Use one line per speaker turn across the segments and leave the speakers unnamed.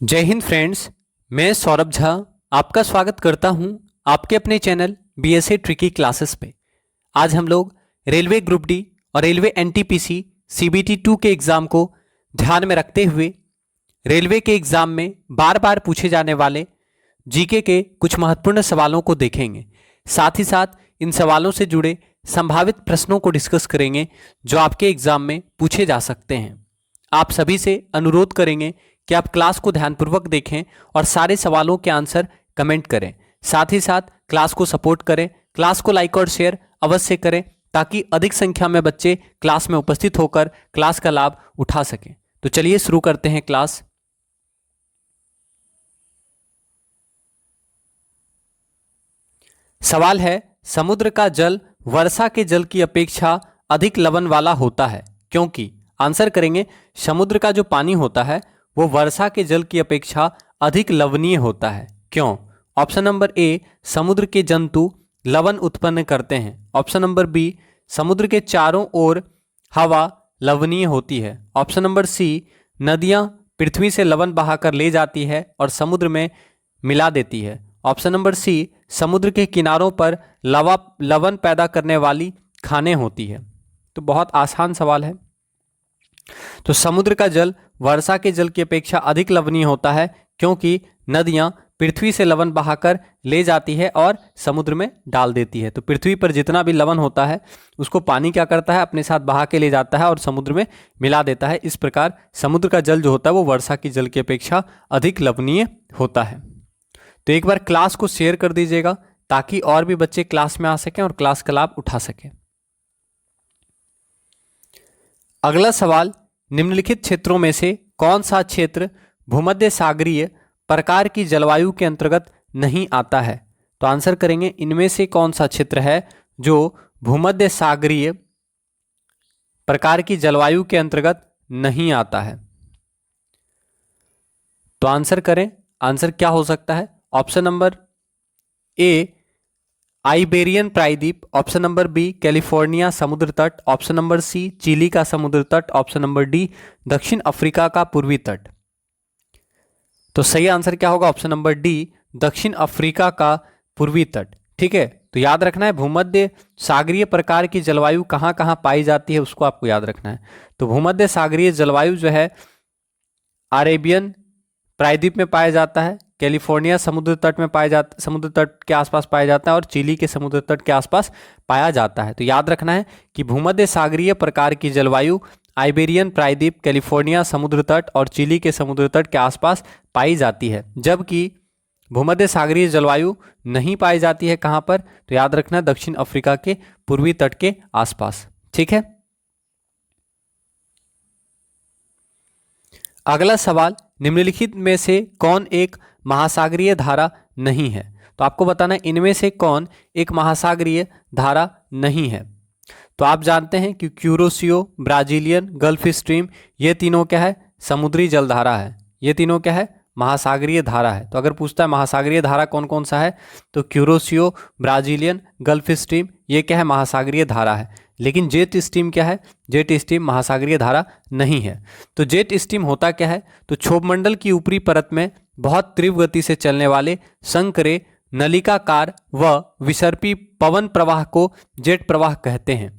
जय हिंद फ्रेंड्स। मैं सौरभ झा आपका स्वागत करता हूं आपके अपने चैनल बीएसए ट्रिकी क्लासेस पे। आज हम लोग रेलवे ग्रुप डी और रेलवे एनटीपीसी सीबीटी 2 के एग्ज़ाम को ध्यान में रखते हुए रेलवे के एग्ज़ाम में बार बार पूछे जाने वाले जीके के कुछ महत्वपूर्ण सवालों को देखेंगे। साथ ही साथ इन सवालों से जुड़े संभावित प्रश्नों को डिस्कस करेंगे जो आपके एग्ज़ाम में पूछे जा सकते हैं। आप सभी से अनुरोध करेंगे कि आप क्लास को ध्यानपूर्वक देखें और सारे सवालों के आंसर कमेंट करें। साथ ही साथ क्लास को सपोर्ट करें, क्लास को लाइक और शेयर अवश्य करें ताकि अधिक संख्या में बच्चे क्लास में उपस्थित होकर क्लास का लाभ उठा सकें। तो चलिए शुरू करते हैं क्लास। सवाल है, समुद्र का जल वर्षा के जल की अपेक्षा अधिक लवण वाला होता है क्योंकि। आंसर करेंगे, समुद्र का जो पानी होता है वो वर्षा के जल की अपेक्षा अधिक लवणीय होता है। क्यों? ऑप्शन नंबर ए, समुद्र के जंतु लवण उत्पन्न करते हैं। ऑप्शन नंबर बी, समुद्र के चारों ओर हवा लवणीय होती है। ऑप्शन नंबर सी, नदियां पृथ्वी से लवण बहाकर ले जाती है और समुद्र में मिला देती है। ऑप्शन नंबर सी, समुद्र के किनारों पर लवण पैदा करने वाली खानें होती है। तो बहुत आसान सवाल है। तो समुद्र का जल वर्षा के जल की अपेक्षा अधिक लवणीय होता है क्योंकि नदियां पृथ्वी से लवण बहाकर ले जाती है और समुद्र में डाल देती है। तो पृथ्वी पर जितना भी लवण होता है उसको पानी क्या करता है, अपने साथ बहा के ले जाता है और समुद्र में मिला देता है। इस प्रकार समुद्र का जल जो होता है वो वर्षा के जल की अपेक्षा अधिक लवणीय होता है। तो एक बार क्लास को शेयर कर दीजिएगा ताकि और भी बच्चे क्लास में आ सकें और क्लास का लाभ उठा सकें। अगला सवाल, निम्नलिखित क्षेत्रों में से कौन सा क्षेत्र भूमध्य सागरीय प्रकार की जलवायु के अंतर्गत नहीं आता है? तो आंसर करेंगे, इनमें से कौन सा क्षेत्र है जो भूमध्य सागरीय प्रकार की जलवायु के अंतर्गत नहीं आता है? तो आंसर करें, आंसर क्या हो सकता है? ऑप्शन नंबर ए, आइबेरियन प्रायद्वीप। ऑप्शन नंबर बी, कैलिफोर्निया समुद्र तट। ऑप्शन नंबर सी, चिली का समुद्र तट। ऑप्शन नंबर डी, दक्षिण अफ्रीका का पूर्वी तट। तो सही आंसर क्या होगा? ऑप्शन नंबर डी, दक्षिण अफ्रीका का पूर्वी तट। ठीक है, तो याद रखना है भूमध्य सागरीय प्रकार की जलवायु कहाँ कहाँ पाई जाती है उसको आपको याद रखना है। तो भूमध्य सागरीय जलवायु जो है अरेबियन प्रायद्वीप में पाया जाता है, कैलिफोर्निया समुद्र तट में समुद्र तट के आसपास पाया जाता है और चिली के समुद्र तट के आसपास पाया जाता है। तो याद रखना है कि भूमध्य सागरीय प्रकार की जलवायु आइबेरियन प्रायद्वीप, कैलिफोर्निया समुद्र तट और चिली के समुद्र तट के आसपास पाई जाती है, जबकि भूमध्य सागरीय जलवायु नहीं पाई जाती है कहाँ पर? तो याद रखना है दक्षिण अफ्रीका के पूर्वी तट के आसपास। ठीक है, अगला सवाल, निम्नलिखित में से कौन एक महासागरीय धारा नहीं है? तो आपको बताना है इनमें से कौन एक महासागरीय धारा नहीं है। तो आप जानते हैं कि क्यूरोसियो, ब्राजीलियन, गल्फ स्ट्रीम, ये तीनों क्या है? समुद्री जलधारा है। ये तीनों क्या है? महासागरीय धारा है। तो अगर पूछता है महासागरीय धारा कौन कौन सा है, तो क्यूरोसियो, ब्राजीलियन, गल्फ स्ट्रीम, ये क्या है? महासागरीय धारा है। लेकिन जेट स्ट्रीम क्या है? जेट स्ट्रीम महासागरीय धारा नहीं है। तो जेट स्ट्रीम होता क्या है? तो क्षोभमंडल की ऊपरी परत में बहुत तीव्र गति से चलने वाले संकरे नलिकाकार व विसर्पी पवन प्रवाह को जेट प्रवाह कहते हैं।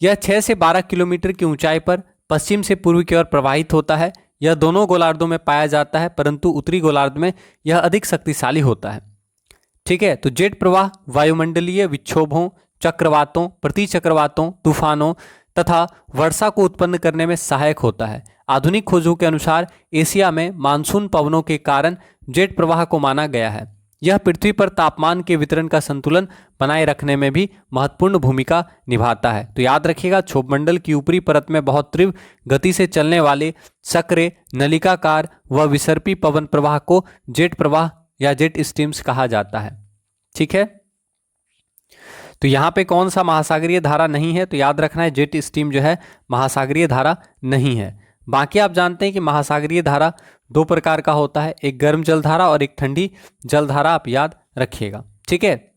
यह 6 से 12 किलोमीटर की ऊंचाई पर पश्चिम से पूर्व की ओर प्रवाहित होता है। यह दोनों गोलार्धों में पाया जाता है, परंतु उत्तरी गोलार्ध में यह अधिक शक्तिशाली होता है। ठीक है, तो जेट प्रवाह वायुमंडलीय विक्षोभों, चक्रवातों, प्रतिचक्रवातों, तूफानों तथा वर्षा को उत्पन्न करने में सहायक होता है। आधुनिक खोजों के अनुसार एशिया में मानसून पवनों के कारण जेट प्रवाह को माना गया है। यह पृथ्वी पर तापमान के वितरण का संतुलन बनाए रखने में भी महत्वपूर्ण भूमिका निभाता है। तो याद रखिएगा, क्षोभमंडल की ऊपरी परत में बहुत तीव्र गति से चलने वाले सक्रिय नलिकाकार व विसर्पी पवन प्रवाह को जेट प्रवाह या जेट स्ट्रीम्स कहा जाता है। ठीक है, तो यहाँ पे कौन सा महासागरीय धारा नहीं है? तो याद रखना है जेट स्ट्रीम जो है महासागरीय धारा नहीं है। बाकी आप जानते हैं कि महासागरीय धारा दो प्रकार का होता है, एक गर्म जलधारा और एक ठंडी जलधारा, आप याद रखिएगा। ठीक है,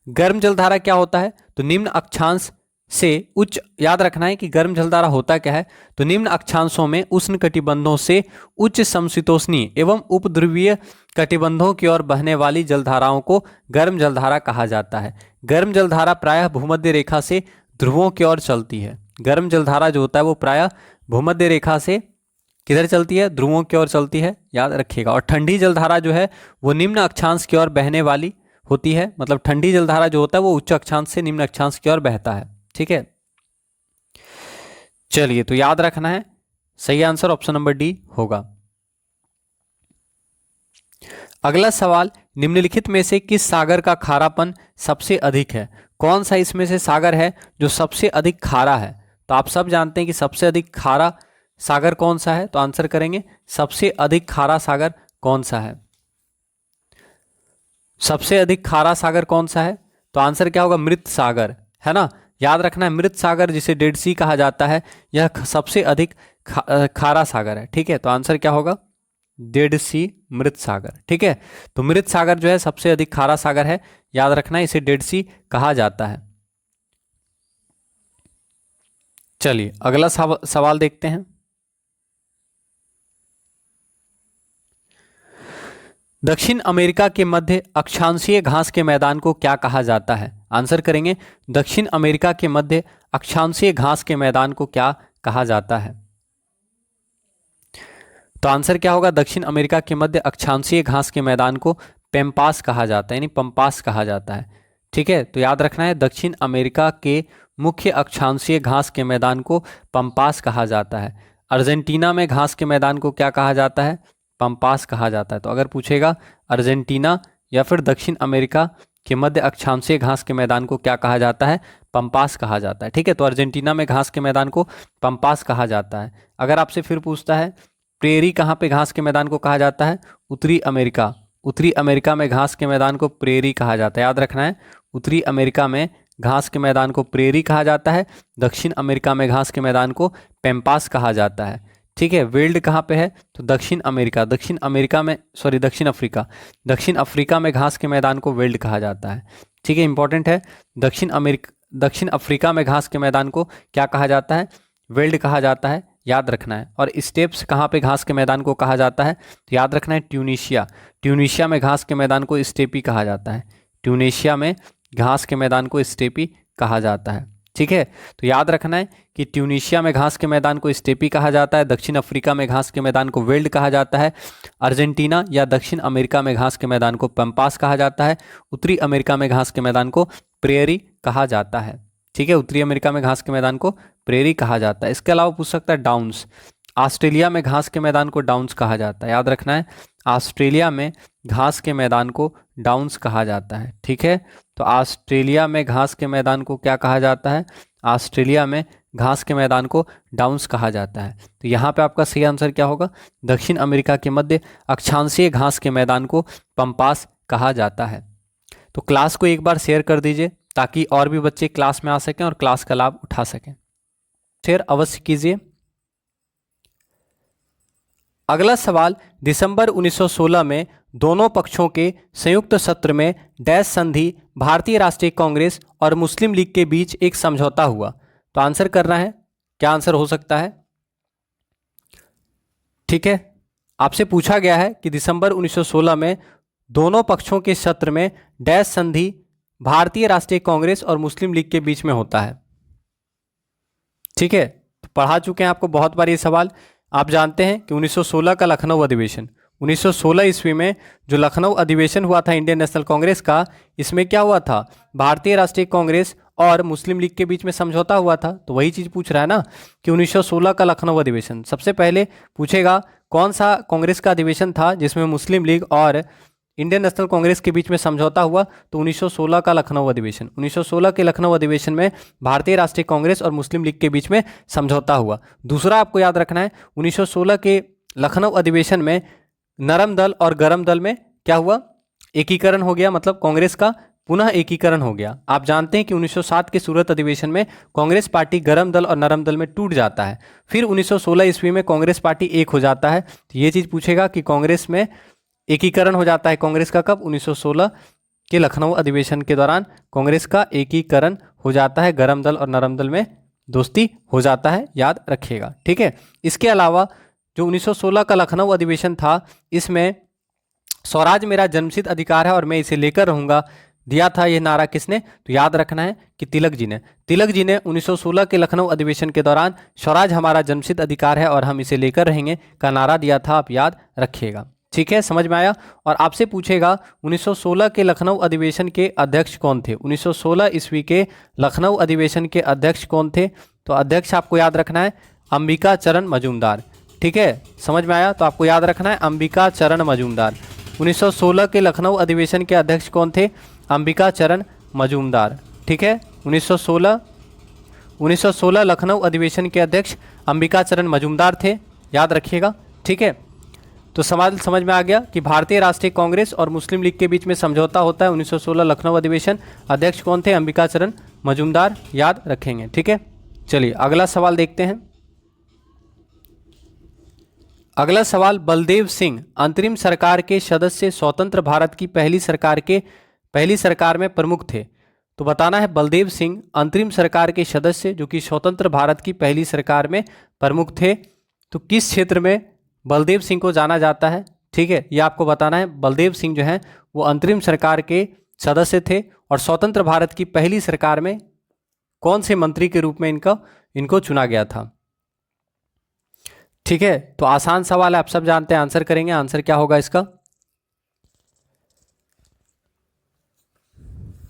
गर्म जलधारा क्या होता है? तो निम्न अक्षांश से उच्च, याद रखना है कि गर्म जलधारा होता क्या है, तो निम्न अक्षांशों में उष्ण कटिबंधों से उच्च समशीतोष्णीय एवं उपध्रुवीय कटिबंधों की ओर बहने वाली जलधाराओं को गर्म जलधारा कहा जाता है। गर्म जलधारा प्रायः भूमध्य रेखा से ध्रुवों की ओर चलती है। गर्म जलधारा जो होता है वो प्रायः भूमध्य रेखा से किधर चलती है, ध्रुवों की ओर चलती है, याद रखिएगा। और ठंडी जलधारा जो है वो निम्न अक्षांश की ओर बहने वाली होती है, मतलब ठंडी जलधारा जो होता है वो उच्च अक्षांश से निम्न अक्षांश की ओर बहता है। ठीक है, चलिए तो याद रखना है, सही आंसर ऑप्शन नंबर डी होगा। अगला सवाल, निम्नलिखित में से किस सागर का खारापन सबसे अधिक है? कौन सा इसमें से सागर है जो सबसे अधिक खारा है? तो आप सब जानते हैं कि सबसे अधिक खारा सागर कौन सा है, तो आंसर करेंगे सबसे अधिक खारा सागर कौन सा है? सबसे अधिक खारा सागर कौन सा है? तो आंसर क्या होगा, मृत सागर, है ना। याद रखना है, मृत सागर जिसे डेड सी कहा जाता है, यह सबसे अधिक खारा सागर है। ठीक है, तो आंसर क्या होगा, डेड सी, मृत सागर। ठीक है, तो मृत सागर जो है सबसे अधिक खारा सागर है, याद रखना है, इसे डेड सी कहा जाता है। चलिए अगला सवाल देखते हैं। दक्षिण अमेरिका के मध्य अक्षांशीय घास के मैदान को क्या कहा जाता है? आंसर करेंगे दक्षिण अमेरिका के मध्य अक्षांशीय घास के मैदान को क्या कहा जाता है? तो आंसर क्या होगा, दक्षिण अमेरिका के मध्य अक्षांशीय घास के मैदान को पेम्पास कहा जाता है, यानी पंपास कहा जाता है। ठीक है, तो याद रखना है, दक्षिण अमेरिका के मुख्य अक्षांशीय घास के मैदान को पंपास कहा जाता है। अर्जेंटीना में घास के मैदान को क्या कहा जाता है? पंपास कहा जाता है। तो अगर पूछेगा अर्जेंटीना या फिर दक्षिण अमेरिका के मध्य अक्षांशीय घास के मैदान को क्या कहा जाता है? पंपास कहा जाता है। ठीक है, तो अर्जेंटीना में घास के मैदान को पंपास कहा जाता है। अगर आपसे फिर पूछता है प्रेरी कहाँ पे घास के मैदान को कहा जाता है? उत्तरी अमेरिका। उत्तरी अमेरिका में घास के मैदान को प्रेरी कहा जाता है, याद रखना है, उत्तरी अमेरिका में घास के मैदान को प्रेरी कहा जाता है, दक्षिण अमेरिका में घास के मैदान को पेम्पास कहा जाता है। ठीक है, वेल्ड कहाँ पे है? तो दक्षिण अमेरिका, दक्षिण अमेरिका में, सॉरी दक्षिण अफ्रीका, दक्षिण अफ्रीका में घास के मैदान को वेल्ड कहा जाता है। ठीक है, इंपॉर्टेंट है, दक्षिण अफ्रीका में घास के मैदान को क्या कहा जाता है? वेल्ड कहा जाता है, याद रखना है। और स्टेप्स कहाँ पे घास के मैदान को कहा जाता है? तो याद रखना है ट्यूनीशिया, ट्यूनीशिया में घास के मैदान को स्टेपी कहा जाता है, ट्यूनीशिया में घास के मैदान को स्टेपी कहा जाता है। ठीक है, तो याद रखना है कि ट्यूनीशिया में घास के मैदान को स्टेपी कहा जाता है, दक्षिण अफ्रीका में घास के मैदान को वेल्ड कहा जाता है, अर्जेंटीना या दक्षिण अमेरिका में घास के मैदान को पंपास कहा जाता है, उत्तरी अमेरिका में घास के मैदान को प्रेरी कहा जाता है। ठीक है, उत्तरी अमेरिका में घास के मैदान को प्रेरी कहा जाता है। इसके अलावा पूछ सकता है डाउन्स, ऑस्ट्रेलिया में घास के मैदान को डाउन्स कहा जाता है, याद रखना है, ऑस्ट्रेलिया में घास के मैदान को डाउन्स कहा जाता है। ठीक है, तो ऑस्ट्रेलिया में घास के मैदान को क्या कहा जाता है? ऑस्ट्रेलिया में घास के मैदान को डाउन्स कहा जाता है। तो यहाँ पे आपका सही आंसर क्या होगा? दक्षिण अमेरिका के मध्य अक्षांशीय घास के मैदान को पंपास कहा जाता है। तो क्लास को एक बार शेयर कर दीजिए ताकि और भी बच्चे क्लास में आ सकें और क्लास का लाभ उठा सकें। शेयर अवश्य कीजिए। अगला सवाल, दिसंबर 1916 में दोनों पक्षों के संयुक्त सत्र में डैश संधि भारतीय राष्ट्रीय कांग्रेस और मुस्लिम लीग के बीच एक समझौता हुआ। तो आंसर करना है, क्या आंसर हो सकता है? ठीक है, आपसे पूछा गया है कि दिसंबर 1916 में दोनों पक्षों के सत्र में डैश संधि भारतीय राष्ट्रीय कांग्रेस और मुस्लिम लीग के बीच में होता है। ठीक है, तो पढ़ा चुके हैं आपको बहुत बार ये सवाल। आप जानते हैं कि 1916 का लखनऊ अधिवेशन, 1916 ईस्वी में जो लखनऊ अधिवेशन हुआ था इंडियन नेशनल कांग्रेस का, इसमें क्या हुआ था? भारतीय राष्ट्रीय कांग्रेस और मुस्लिम लीग के बीच में समझौता हुआ था। तो वही चीज़ पूछ रहा है ना कि 1916 का लखनऊ अधिवेशन। सबसे पहले पूछेगा कौन सा कांग्रेस का अधिवेशन था जिसमें मुस्लिम लीग और इंडियन नेशनल कांग्रेस के बीच में समझौता हुआ? तो 1916 का लखनऊ अधिवेशन। 1916 के लखनऊ अधिवेशन में भारतीय राष्ट्रीय कांग्रेस और मुस्लिम लीग के बीच में समझौता हुआ। दूसरा आपको याद रखना है, 1916 के लखनऊ अधिवेशन में नरम दल और गरम दल में क्या हुआ? एकीकरण हो गया, मतलब कांग्रेस का पुनः एकीकरण हो गया। आप जानते हैं कि 1907 के सूरत अधिवेशन में कांग्रेस पार्टी गरम दल और नरम दल में टूट जाता है, फिर 1916 ईस्वी में कांग्रेस पार्टी एक हो जाता है। तो ये चीज़ पूछेगा कि कांग्रेस में एकीकरण हो जाता है कांग्रेस का कब? 1916 के लखनऊ अधिवेशन के दौरान कांग्रेस का एकीकरण हो जाता है, गरम दल और नरम दल में दोस्ती हो जाता है, याद रखिएगा। ठीक है, इसके अलावा जो 1916 का लखनऊ अधिवेशन था, इसमें स्वराज मेरा जन्मसिद्ध अधिकार है और मैं इसे लेकर रहूंगा, दिया था ये नारा किसने? तो याद रखना है कि तिलक जी ने। तिलक जी ने 1916 के लखनऊ अधिवेशन के दौरान स्वराज हमारा जन्मसिद्ध अधिकार है और हम इसे लेकर रहेंगे का नारा दिया था, आप याद रखिएगा। ठीक है, समझ में आया। और आपसे पूछेगा 1916 के लखनऊ अधिवेशन के अध्यक्ष कौन थे? 1916 ईस्वी के लखनऊ अधिवेशन के अध्यक्ष कौन थे? तो अध्यक्ष आपको याद रखना है अंबिका चरण मजूमदार। ठीक है, समझ में आया। तो आपको याद रखना है अंबिका चरण मजूमदार। 1916 के लखनऊ अधिवेशन के अध्यक्ष कौन थे? अंबिका चरण मजूमदार। ठीक है, 1916 लखनऊ अधिवेशन के अध्यक्ष अंबिका चरण मजूमदार थे, याद रखिएगा। ठीक है, तो सवाल समझ में आ गया कि भारतीय राष्ट्रीय कांग्रेस और मुस्लिम लीग के बीच में समझौता होता है। 1916 लखनऊ अधिवेशन, अध्यक्ष कौन थे? अंबिका चरण मजूमदार, याद रखेंगे। ठीक है, चलिए अगला सवाल देखते हैं। अगला सवाल, बलदेव सिंह अंतरिम सरकार के सदस्य स्वतंत्र भारत की पहली सरकार में प्रमुख थे। तो बताना है बलदेव सिंह अंतरिम सरकार के सदस्य जो कि स्वतंत्र भारत की पहली सरकार में प्रमुख थे, तो किस क्षेत्र में बलदेव सिंह को जाना जाता है? ठीक है, ये आपको बताना है। बलदेव सिंह जो है वो अंतरिम सरकार के सदस्य थे और स्वतंत्र भारत की पहली सरकार में कौन से मंत्री के रूप में इनको चुना गया था? ठीक है, तो आसान सवाल है, आप सब जानते हैं, आंसर करेंगे। आंसर क्या होगा इसका?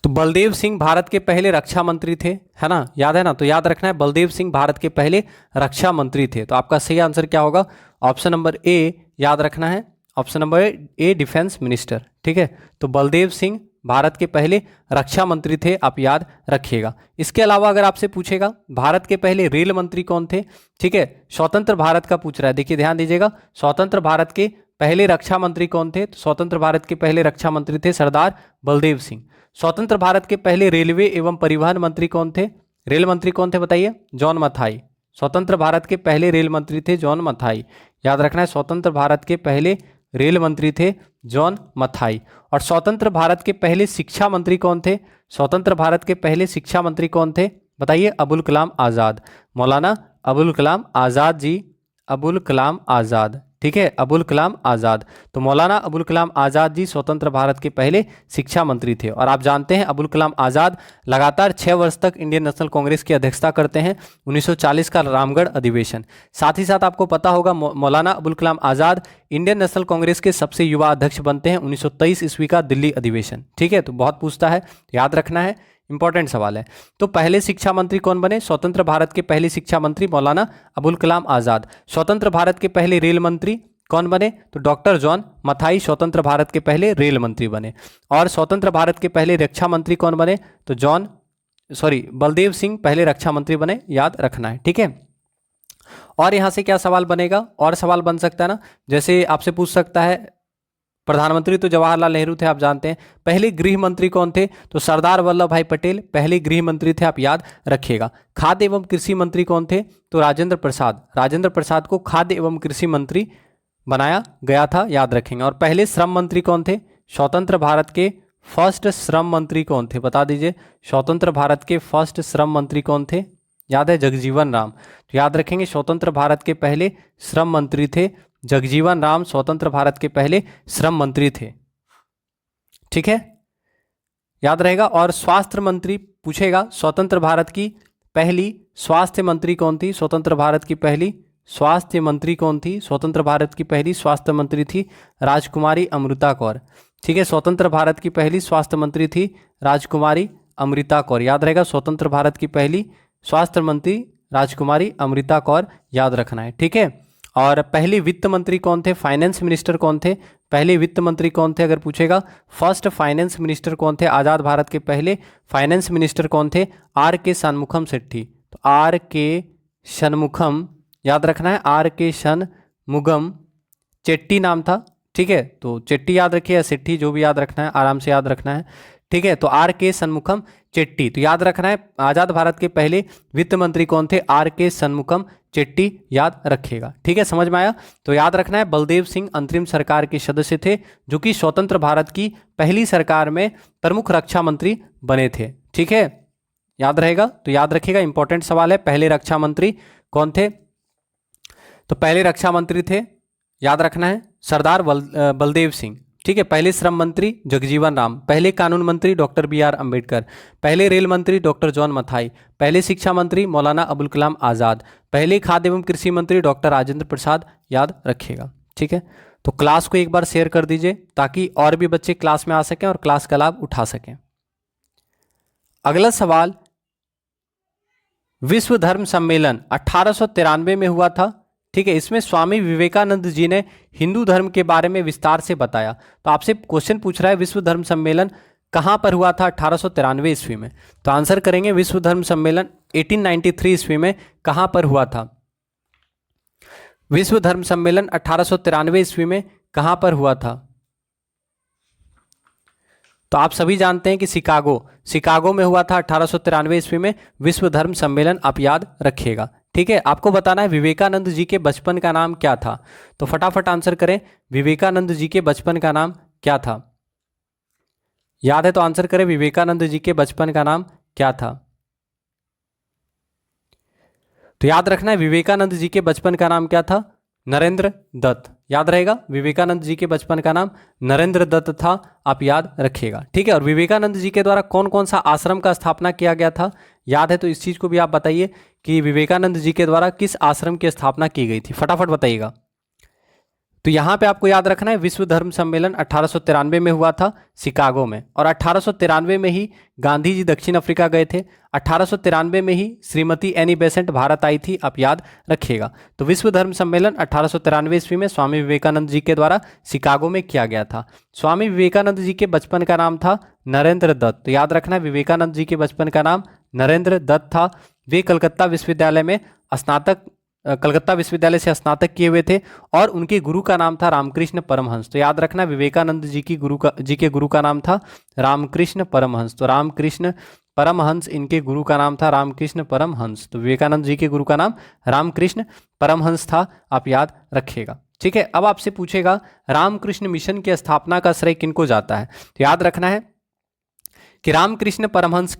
तो बलदेव सिंह भारत के पहले रक्षा मंत्री थे, है ना, याद है ना। तो याद रखना है बलदेव सिंह भारत के पहले रक्षा मंत्री थे। तो आपका सही आंसर क्या होगा? ऑप्शन नंबर ए याद रखना है, option number A defence minister. ठीक है, तो बलदेव सिंह भारत के पहले रक्षा मंत्री थे, आप याद रखिएगा। इसके अलावा अगर आपसे पूछेगा भारत के पहले रेल मंत्री कौन थे? ठीक है, स्वतंत्र भारत का पूछ रहा है, देखिए ध्यान दीजिएगा। स्वतंत्र भारत के पहले रक्षा मंत्री कौन थे? तो स्वतंत्र भारत के पहले रक्षा मंत्री थे सरदार बलदेव सिंह। स्वतंत्र भारत के पहले रेलवे एवं परिवहन मंत्री कौन थे? रेल मंत्री कौन थे बताइए? जॉन मथाई। स्वतंत्र भारत के पहले रेल मंत्री थे जॉन मथाई, याद रखना है। स्वतंत्र भारत के पहले रेल मंत्री थे जॉन मथाई। और स्वतंत्र भारत के पहले शिक्षा मंत्री कौन थे? स्वतंत्र भारत के पहले शिक्षा मंत्री कौन थे बताइए? अबुल कलाम आज़ाद, मौलाना अबुल कलाम आज़ाद जी, अबुल कलाम आज़ाद। ठीक है, अबुल कलाम आज़ाद। तो मौलाना अबुल कलाम आज़ाद जी स्वतंत्र भारत के पहले शिक्षा मंत्री थे। और आप जानते हैं अबुल कलाम आज़ाद लगातार 6 वर्ष तक इंडियन नेशनल कांग्रेस की अध्यक्षता करते हैं, 1940 का रामगढ़ अधिवेशन। साथ ही साथ आपको पता होगा मौलाना अबुल कलाम आज़ाद इंडियन नेशनल कांग्रेस के सबसे युवा अध्यक्ष बनते हैं 1923 ईस्वी का दिल्ली अधिवेशन। ठीक है, तो बहुत पूछता है, याद रखना है, इंपॉर्टेंट सवाल है। तो पहले शिक्षा मंत्री कौन बने? स्वतंत्र भारत के पहले शिक्षा मंत्री मौलाना अबुल कलाम आज़ाद। स्वतंत्र भारत के पहले रेल मंत्री कौन बने? तो डॉक्टर जॉन मथाई स्वतंत्र भारत के पहले रेल मंत्री बने। और स्वतंत्र भारत के पहले रक्षा मंत्री कौन बने? तो बलदेव सिंह पहले रक्षा मंत्री बने, याद रखना है। ठीक है, और यहां से क्या सवाल बनेगा? और सवाल बन सकता है ना, जैसे आपसे पूछ सकता है प्रधानमंत्री तो जवाहरलाल नेहरू थे, आप जानते हैं। पहले गृह मंत्री कौन थे? तो सरदार वल्लभ भाई पटेल पहले गृह मंत्री थे, आप याद रखिएगा। खाद्य एवं कृषि मंत्री कौन थे? तो राजेंद्र प्रसाद को खाद्य एवं कृषि मंत्री बनाया गया था, याद रखेंगे। और पहले श्रम मंत्री कौन थे? स्वतंत्र भारत के फर्स्ट श्रम मंत्री कौन थे बता दीजिए? स्वतंत्र भारत के फर्स्ट श्रम मंत्री कौन थे? याद है, जगजीवन राम। तो याद रखेंगे स्वतंत्र भारत के पहले श्रम मंत्री थे जगजीवन राम, स्वतंत्र भारत के पहले श्रम मंत्री थे। ठीक है, याद रहेगा। और स्वास्थ्य मंत्री पूछेगा, स्वतंत्र भारत की पहली स्वास्थ्य मंत्री कौन थी? स्वतंत्र भारत की पहली स्वास्थ्य मंत्री कौन थी? स्वतंत्र भारत की पहली स्वास्थ्य मंत्री थी राजकुमारी अमृता कौर। ठीक है, स्वतंत्र भारत की पहली स्वास्थ्य मंत्री थी राजकुमारी अमृता कौर, याद रहेगा। स्वतंत्र भारत की पहली स्वास्थ्य मंत्री राजकुमारी अमृता कौर, याद रखना है। ठीक है, और पहले वित्त मंत्री कौन थे? फाइनेंस मिनिस्टर कौन थे? पहले वित्त मंत्री कौन थे अगर पूछेगा? फर्स्ट फाइनेंस मिनिस्टर कौन थे? आज़ाद भारत के पहले फाइनेंस मिनिस्टर कौन थे? आर के शनमुखम सेट्टी। तो आर के शनमुखम, याद रखना है, आर के शनमुगम चेट्टी नाम था। ठीक है, तो चेट्टी याद रखिए या सेट्टी, जो भी याद रखना है, आराम से याद रखना है। ठीक है, तो आर के शनमुखम चेट्टी। तो याद रखना है आज़ाद भारत के पहले वित्त मंत्री कौन थे? आर के शनमुखम चेट्टी याद रखिएगा। ठीक है, समझ में आया? तो याद रखना है बलदेव सिंह अंतरिम सरकार के सदस्य थे जो कि स्वतंत्र भारत की पहली सरकार में प्रमुख रक्षा मंत्री बने थे। ठीक है, याद रहेगा? तो याद रखिएगा, इंपॉर्टेंट सवाल है। पहले रक्षा मंत्री कौन थे? तो पहले रक्षा मंत्री थे, याद रखना है, सरदार बलदेव सिंह। ठीक है, पहले श्रम मंत्री जगजीवन राम, पहले कानून मंत्री डॉक्टर बी आर अम्बेडकर, पहले रेल मंत्री डॉक्टर जॉन मथाई, पहले शिक्षा मंत्री मौलाना अबुल कलाम आज़ाद, पहले खाद्य एवं कृषि मंत्री डॉक्टर राजेंद्र प्रसाद, याद रखिएगा। ठीक है, तो क्लास को एक बार शेयर कर दीजिए ताकि और भी बच्चे क्लास में आ सकें और क्लास का लाभ उठा सकें। अगला सवाल, विश्व धर्म सम्मेलन 1893 में हुआ था। ठीक है, इसमें स्वामी विवेकानंद जी ने हिंदू धर्म के बारे में विस्तार से बताया। तो आपसे क्वेश्चन पूछ रहा है विश्व धर्म सम्मेलन कहां पर हुआ था 1893 ईस्वी में? तो आंसर करेंगे विश्व धर्म सम्मेलन 1893 ईस्वी में कहां पर हुआ था? विश्व धर्म सम्मेलन 1893 ईस्वी में कहां पर हुआ था? तो आप सभी जानते हैं कि शिकागो में हुआ था 1893 ईस्वी में विश्व धर्म सम्मेलन, आप याद रखिएगा। ठीक है, आपको बताना है विवेकानंद जी के बचपन का नाम क्या था। तो फटाफट आंसर करें, विवेकानंद जी के बचपन का नाम क्या था? याद है तो आंसर करें, विवेकानंद जी के बचपन का नाम क्या था? तो याद रखना है विवेकानंद जी के बचपन का नाम क्या था? नरेंद्र दत्त। याद रहेगा, विवेकानंद जी के बचपन का नाम नरेंद्र दत्त था, आप याद रखिएगा। ठीक है, और विवेकानंद जी के द्वारा कौन कौन सा आश्रम का स्थापना किया गया था? याद है तो इस चीज़ को भी आप बताइए कि विवेकानंद जी के द्वारा किस आश्रम की स्थापना की गई थी, फटाफट बताइएगा। तो यहाँ पे आपको याद रखना है विश्व धर्म सम्मेलन 1893 में हुआ था शिकागो में, और 1893 में ही गांधी जी दक्षिण अफ्रीका गए थे। 1893 में ही श्रीमती एनी बेसेंट भारत आई थी, आप याद रखिएगा। तो विश्व धर्म सम्मेलन 1893 ईस्वी में स्वामी विवेकानंद जी के द्वारा शिकागो में किया गया था। स्वामी विवेकानंद जी के बचपन का नाम था नरेंद्र दत्त। तो याद रखना है विवेकानंद जी के बचपन का नाम नरेंद्र दत्त था। वे कलकत्ता विश्वविद्यालय से स्नातक किए हुए थे और उनके गुरु का नाम था रामकृष्ण परमहंस। तो याद रखना विवेकानंद जी के गुरु का नाम था रामकृष्ण परमहंस। तो रामकृष्ण परमहंस इनके गुरु का नाम था, रामकृष्ण परमहंस। तो विवेकानंद जी के गुरु का नाम रामकृष्ण परमहंस था, आप याद रखिएगा। ठीक है, अब आपसे पूछेगा रामकृष्ण मिशन की स्थापना का श्रेय किनको जाता है? तो याद रखना है कि रामकृष्ण परमहंस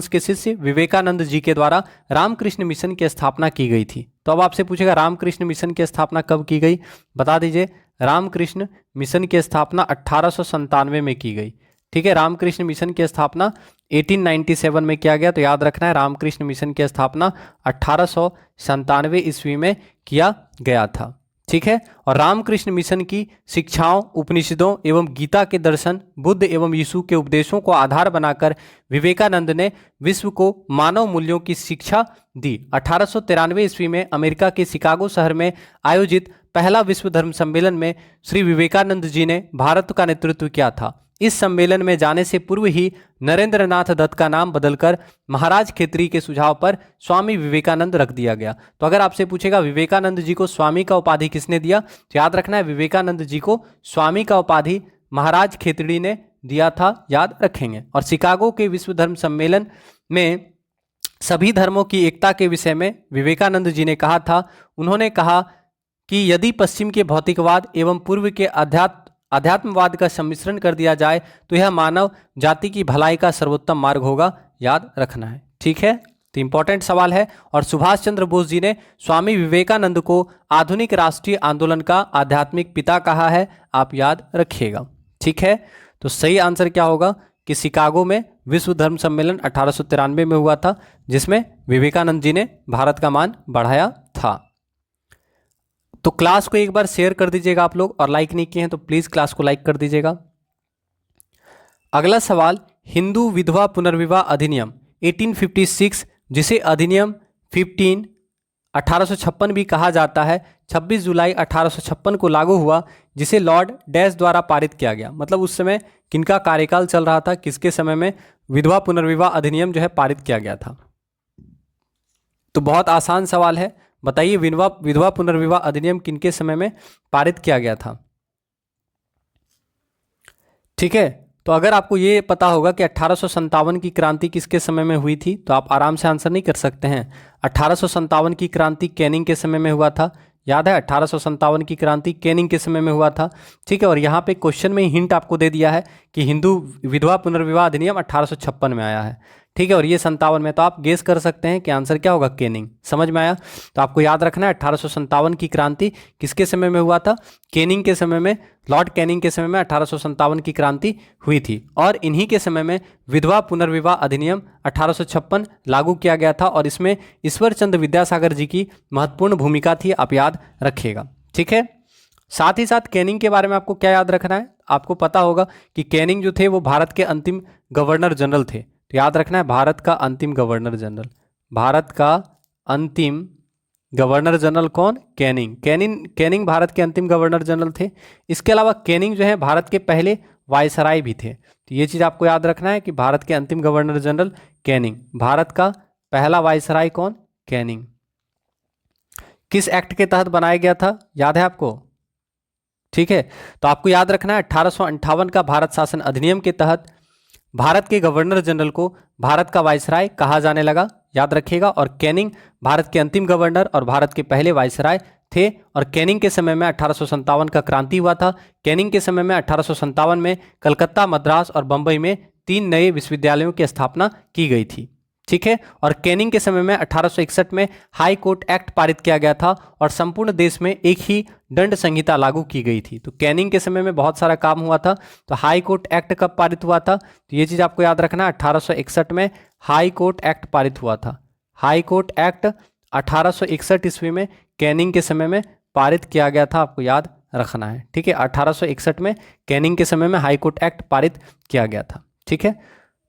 के शिष्य विवेकानंद जी के द्वारा रामकृष्ण मिशन की स्थापना की गई थी। तो अब आपसे पूछेगा रामकृष्ण मिशन की स्थापना कब की गई, बता दीजिए। रामकृष्ण मिशन की स्थापना 1897 में की गई। ठीक है, रामकृष्ण मिशन की स्थापना 1897 में किया गया। तो याद रखना है रामकृष्ण मिशन की स्थापना 1897 ईस्वी में किया गया था। ठीक है, और रामकृष्ण मिशन की शिक्षाओं, उपनिषदों एवं गीता के दर्शन, बुद्ध एवं यीशु के उपदेशों को आधार बनाकर विवेकानंद ने विश्व को मानव मूल्यों की शिक्षा दी। 1893 ईस्वी में अमेरिका के शिकागो शहर में आयोजित पहला विश्व धर्म सम्मेलन में श्री विवेकानंद जी ने भारत का नेतृत्व किया था। इस सम्मेलन में जाने से पूर्व ही नरेंद्र नाथ दत्त का नाम बदलकर महाराज खेतरी के सुझाव पर स्वामी विवेकानंद रख दिया गया। तो अगर आपसे पूछेगा विवेकानंद जी को स्वामी का उपाधि किसने दिया, तो याद रखना है विवेकानंद जी को स्वामी का उपाधि महाराज खेतरी ने दिया था, याद रखेंगे। और शिकागो के विश्व धर्म सम्मेलन में सभी धर्मों की एकता के विषय में विवेकानंद जी ने कहा था। उन्होंने कहा कि यदि पश्चिम के भौतिकवाद एवं पूर्व के अध्यात्मवाद का सम्मिश्रण कर दिया जाए तो यह मानव जाति की भलाई का सर्वोत्तम मार्ग होगा, याद रखना है। ठीक है, तो इंपॉर्टेंट सवाल है। और सुभाष चंद्र बोस जी ने स्वामी विवेकानंद को आधुनिक राष्ट्रीय आंदोलन का आध्यात्मिक पिता कहा है, आप याद रखिएगा। ठीक है, तो सही आंसर क्या होगा कि शिकागो में विश्व धर्म सम्मेलन 1893 में हुआ था, जिसमें विवेकानंद जी ने भारत का मान बढ़ाया था। तो क्लास को एक बार शेयर कर दीजिएगा आप लोग, और लाइक नहीं किए हैं तो प्लीज क्लास को लाइक कर दीजिएगा। अगला सवाल, हिंदू विधवा पुनर्विवाह अधिनियम 1856, जिसे अधिनियम 1856 भी कहा जाता है, 26 जुलाई 1856 को लागू हुआ, जिसे लॉर्ड डैश द्वारा पारित किया गया। मतलब उस समय किनका कार्यकाल चल रहा था, किसके समय में विधवा पुनर्विवाह अधिनियम जो है पारित किया गया था? तो बहुत आसान सवाल है, बताइए विधवा पुनर्विवाह अधिनियम किनके समय में पारित किया गया था? ठीक है, तो अगर आपको ये पता होगा कि 1857 की क्रांति किसके समय में हुई थी तो आप आराम से आंसर नहीं कर सकते हैं। 1857 की क्रांति कैनिंग के समय में हुआ था, याद है 1857 की क्रांति कैनिंग के समय में हुआ था, ठीक है। और यहाँ पे क्वेश्चन में ही हिंट आपको दे दिया है कि हिंदू विधवा पुनर्विवाह अधिनियम 1856 में आया है, ठीक है। और ये 57 में, तो आप गेस कर सकते हैं कि आंसर क्या होगा, कैनिंग। समझ में आया? तो आपको याद रखना है 1857 की क्रांति किसके समय में हुआ था, कैनिंग के समय में, लॉर्ड कैनिंग के समय में 1857 की क्रांति हुई थी। और इन्हीं के समय में विधवा पुनर्विवाह अधिनियम 1856 लागू किया गया था और इसमें ईश्वर चंद्र विद्यासागर जी की महत्वपूर्ण भूमिका थी, आप याद रखिएगा, ठीक है। साथ ही साथ कैनिंग के बारे में आपको क्या याद रखना है, आपको पता होगा कि कैनिंग जो थे वो भारत के अंतिम गवर्नर जनरल थे। तो याद रखना है भारत का अंतिम गवर्नर जनरल, भारत का अंतिम गवर्नर जनरल कौन, कैनिंग। कैनिंग भारत के अंतिम गवर्नर जनरल थे। इसके अलावा कैनिंग जो है भारत के पहले वायसराय भी थे। तो ये चीज़ आपको याद रखना है कि भारत के अंतिम गवर्नर जनरल कैनिंग, भारत का पहला वायसराय कौन, कैनिंग। किस एक्ट के तहत बनाया गया था, याद है आपको, ठीक है। तो आपको याद रखना है 1858 का भारत शासन अधिनियम के तहत भारत के गवर्नर जनरल को भारत का वायसराय कहा जाने लगा, याद रखिएगा। और कैनिंग भारत के अंतिम गवर्नर और भारत के पहले वायसराय थे। और कैनिंग के समय में 1857 का क्रांति हुआ था। कैनिंग के समय में 1857 में कलकत्ता, मद्रास और बंबई में 3 नए विश्वविद्यालयों की स्थापना की गई थी, ठीक है। और कैनिंग के समय में 1861 में हाई कोर्ट एक्ट पारित किया गया था और संपूर्ण देश में एक ही दंड संहिता लागू की गई थी। तो कैनिंग के समय में बहुत सारा काम हुआ था। तो हाई कोर्ट एक्ट कब पारित हुआ था, तो ये चीज़ आपको याद रखना, 1861 में हाई कोर्ट एक्ट पारित हुआ था। हाई कोर्ट एक्ट 1861 ईस्वी में कैनिंग के समय में पारित किया गया था, आपको याद रखना है, ठीक है। 1861 में कैनिंग के समय में हाई कोर्ट एक्ट पारित किया गया था, ठीक है।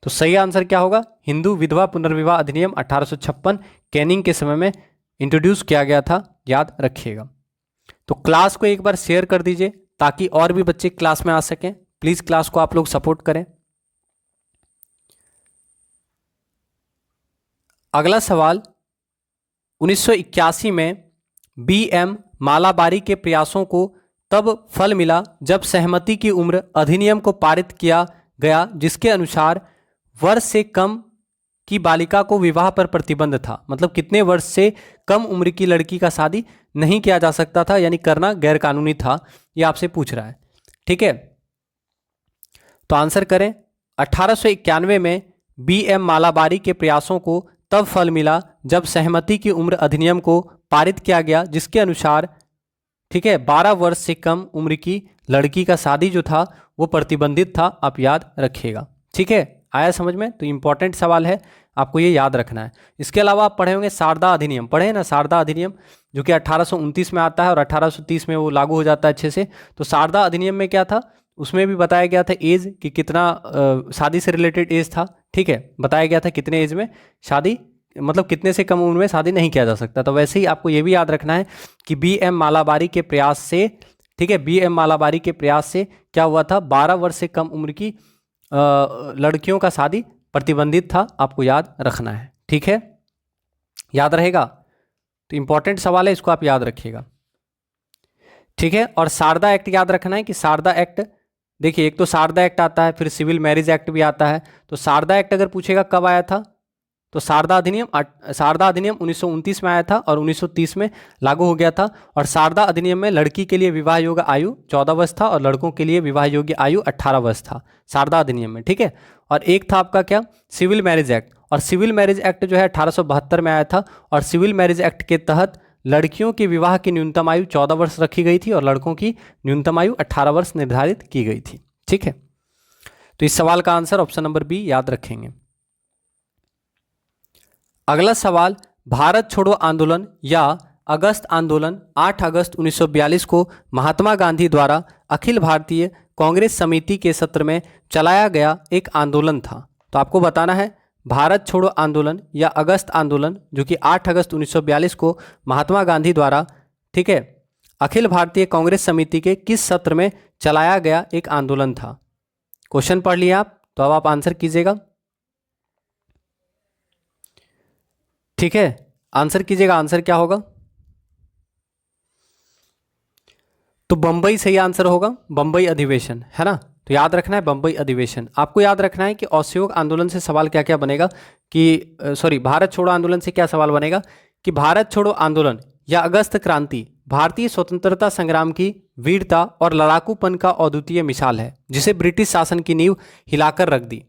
तो सही आंसर क्या होगा, हिंदू विधवा पुनर्विवाह अधिनियम 1856 कैनिंग के समय में इंट्रोड्यूस किया गया था, याद रखिएगा। तो क्लास को एक बार शेयर कर दीजिए ताकि और भी बच्चे क्लास में आ सकें। प्लीज क्लास को आप लोग सपोर्ट करें। अगला सवाल, 1981 में BM मालाबारी के प्रयासों को तब फल मिला जब सहमति की उम्र अधिनियम को पारित किया गया, जिसके अनुसार वर्ष से कम की बालिका को विवाह पर प्रतिबंध था। मतलब कितने वर्ष से कम उम्र की लड़की का शादी नहीं किया जा सकता था, यानी करना गैरकानूनी था, ये आपसे पूछ रहा है, ठीक है। तो आंसर करें, 1891 में BM मालाबारी के प्रयासों को तब फल मिला जब सहमति की उम्र अधिनियम को पारित किया गया, जिसके अनुसार, ठीक है, 12 वर्ष से कम उम्र की लड़की का शादी जो था वो प्रतिबंधित था, आप याद रखिएगा, ठीक है। आया समझ में? तो इंपॉर्टेंट सवाल है, आपको ये याद रखना है। इसके अलावा आप पढ़े होंगे शारदा अधिनियम, पढ़े ना शारदा अधिनियम, जो कि 1829 में आता है और 1830 में वो लागू हो जाता है अच्छे से। तो शारदा अधिनियम में क्या था, उसमें भी बताया गया था एज कि कितना शादी से रिलेटेड एज था, ठीक है, बताया गया था कितने एज में शादी, मतलब कितने से कम उम्र में शादी नहीं किया जा सकता। तो वैसे ही आपको ये भी याद रखना है कि BM मालाबारी के प्रयास से, ठीक है, BM मालाबारी के प्रयास से क्या हुआ था, 12 वर्ष से कम उम्र की लड़कियों का शादी प्रतिबंधित था, आपको याद रखना है, ठीक है, याद रहेगा। तो इंपॉर्टेंट सवाल है, इसको आप याद रखिएगा, ठीक है। और शारदा एक्ट याद रखना है कि शारदा एक्ट, देखिए एक तो शारदा एक्ट आता है, फिर सिविल मैरिज एक्ट भी आता है। तो शारदा एक्ट अगर पूछेगा कब आया था, तो शारदा अधिनियम 1929 में आया था और 1930 में लागू हो गया था। और शारदा अधिनियम में लड़की के लिए विवाह योग्य आयु 14 वर्ष था और लड़कों के लिए विवाह योग्य आयु 18 वर्ष था शारदा अधिनियम में, ठीक है। और एक था आपका क्या, सिविल मैरिज एक्ट। और सिविल मैरिज एक्ट जो है 1872 में आया था और सिविल मैरिज एक्ट के तहत लड़कियों के विवाह की न्यूनतम आयु 14 वर्ष रखी गई थी और लड़कों की न्यूनतम आयु 18 वर्ष निर्धारित की गई थी, ठीक है। तो इस सवाल का आंसर ऑप्शन नंबर बी याद रखेंगे। अगला सवाल, भारत छोड़ो आंदोलन या अगस्त आंदोलन 8 अगस्त 1942 को महात्मा गांधी द्वारा अखिल भारतीय कांग्रेस समिति के सत्र में चलाया गया एक आंदोलन था। तो आपको बताना है भारत छोड़ो आंदोलन या अगस्त आंदोलन, जो कि 8 अगस्त 1942 को महात्मा गांधी द्वारा, ठीक है, अखिल भारतीय कांग्रेस समिति के किस सत्र में चलाया गया एक आंदोलन था। क्वेश्चन पढ़ लिया आप, तो अब आप आंसर कीजिएगा, ठीक है, आंसर कीजिएगा। आंसर क्या होगा, तो बंबई सही आंसर होगा, बंबई अधिवेशन, है ना। तो याद रखना है बम्बई अधिवेशन। आपको याद रखना है कि असहयोग आंदोलन से सवाल क्या क्या बनेगा कि भारत छोड़ो आंदोलन से क्या सवाल बनेगा कि भारत छोड़ो आंदोलन या अगस्त क्रांति भारतीय स्वतंत्रता संग्राम की वीरता और लड़ाकूपन का अद्वितीय मिसाल है, जिसे ब्रिटिश शासन की नींव हिलाकर रख दी।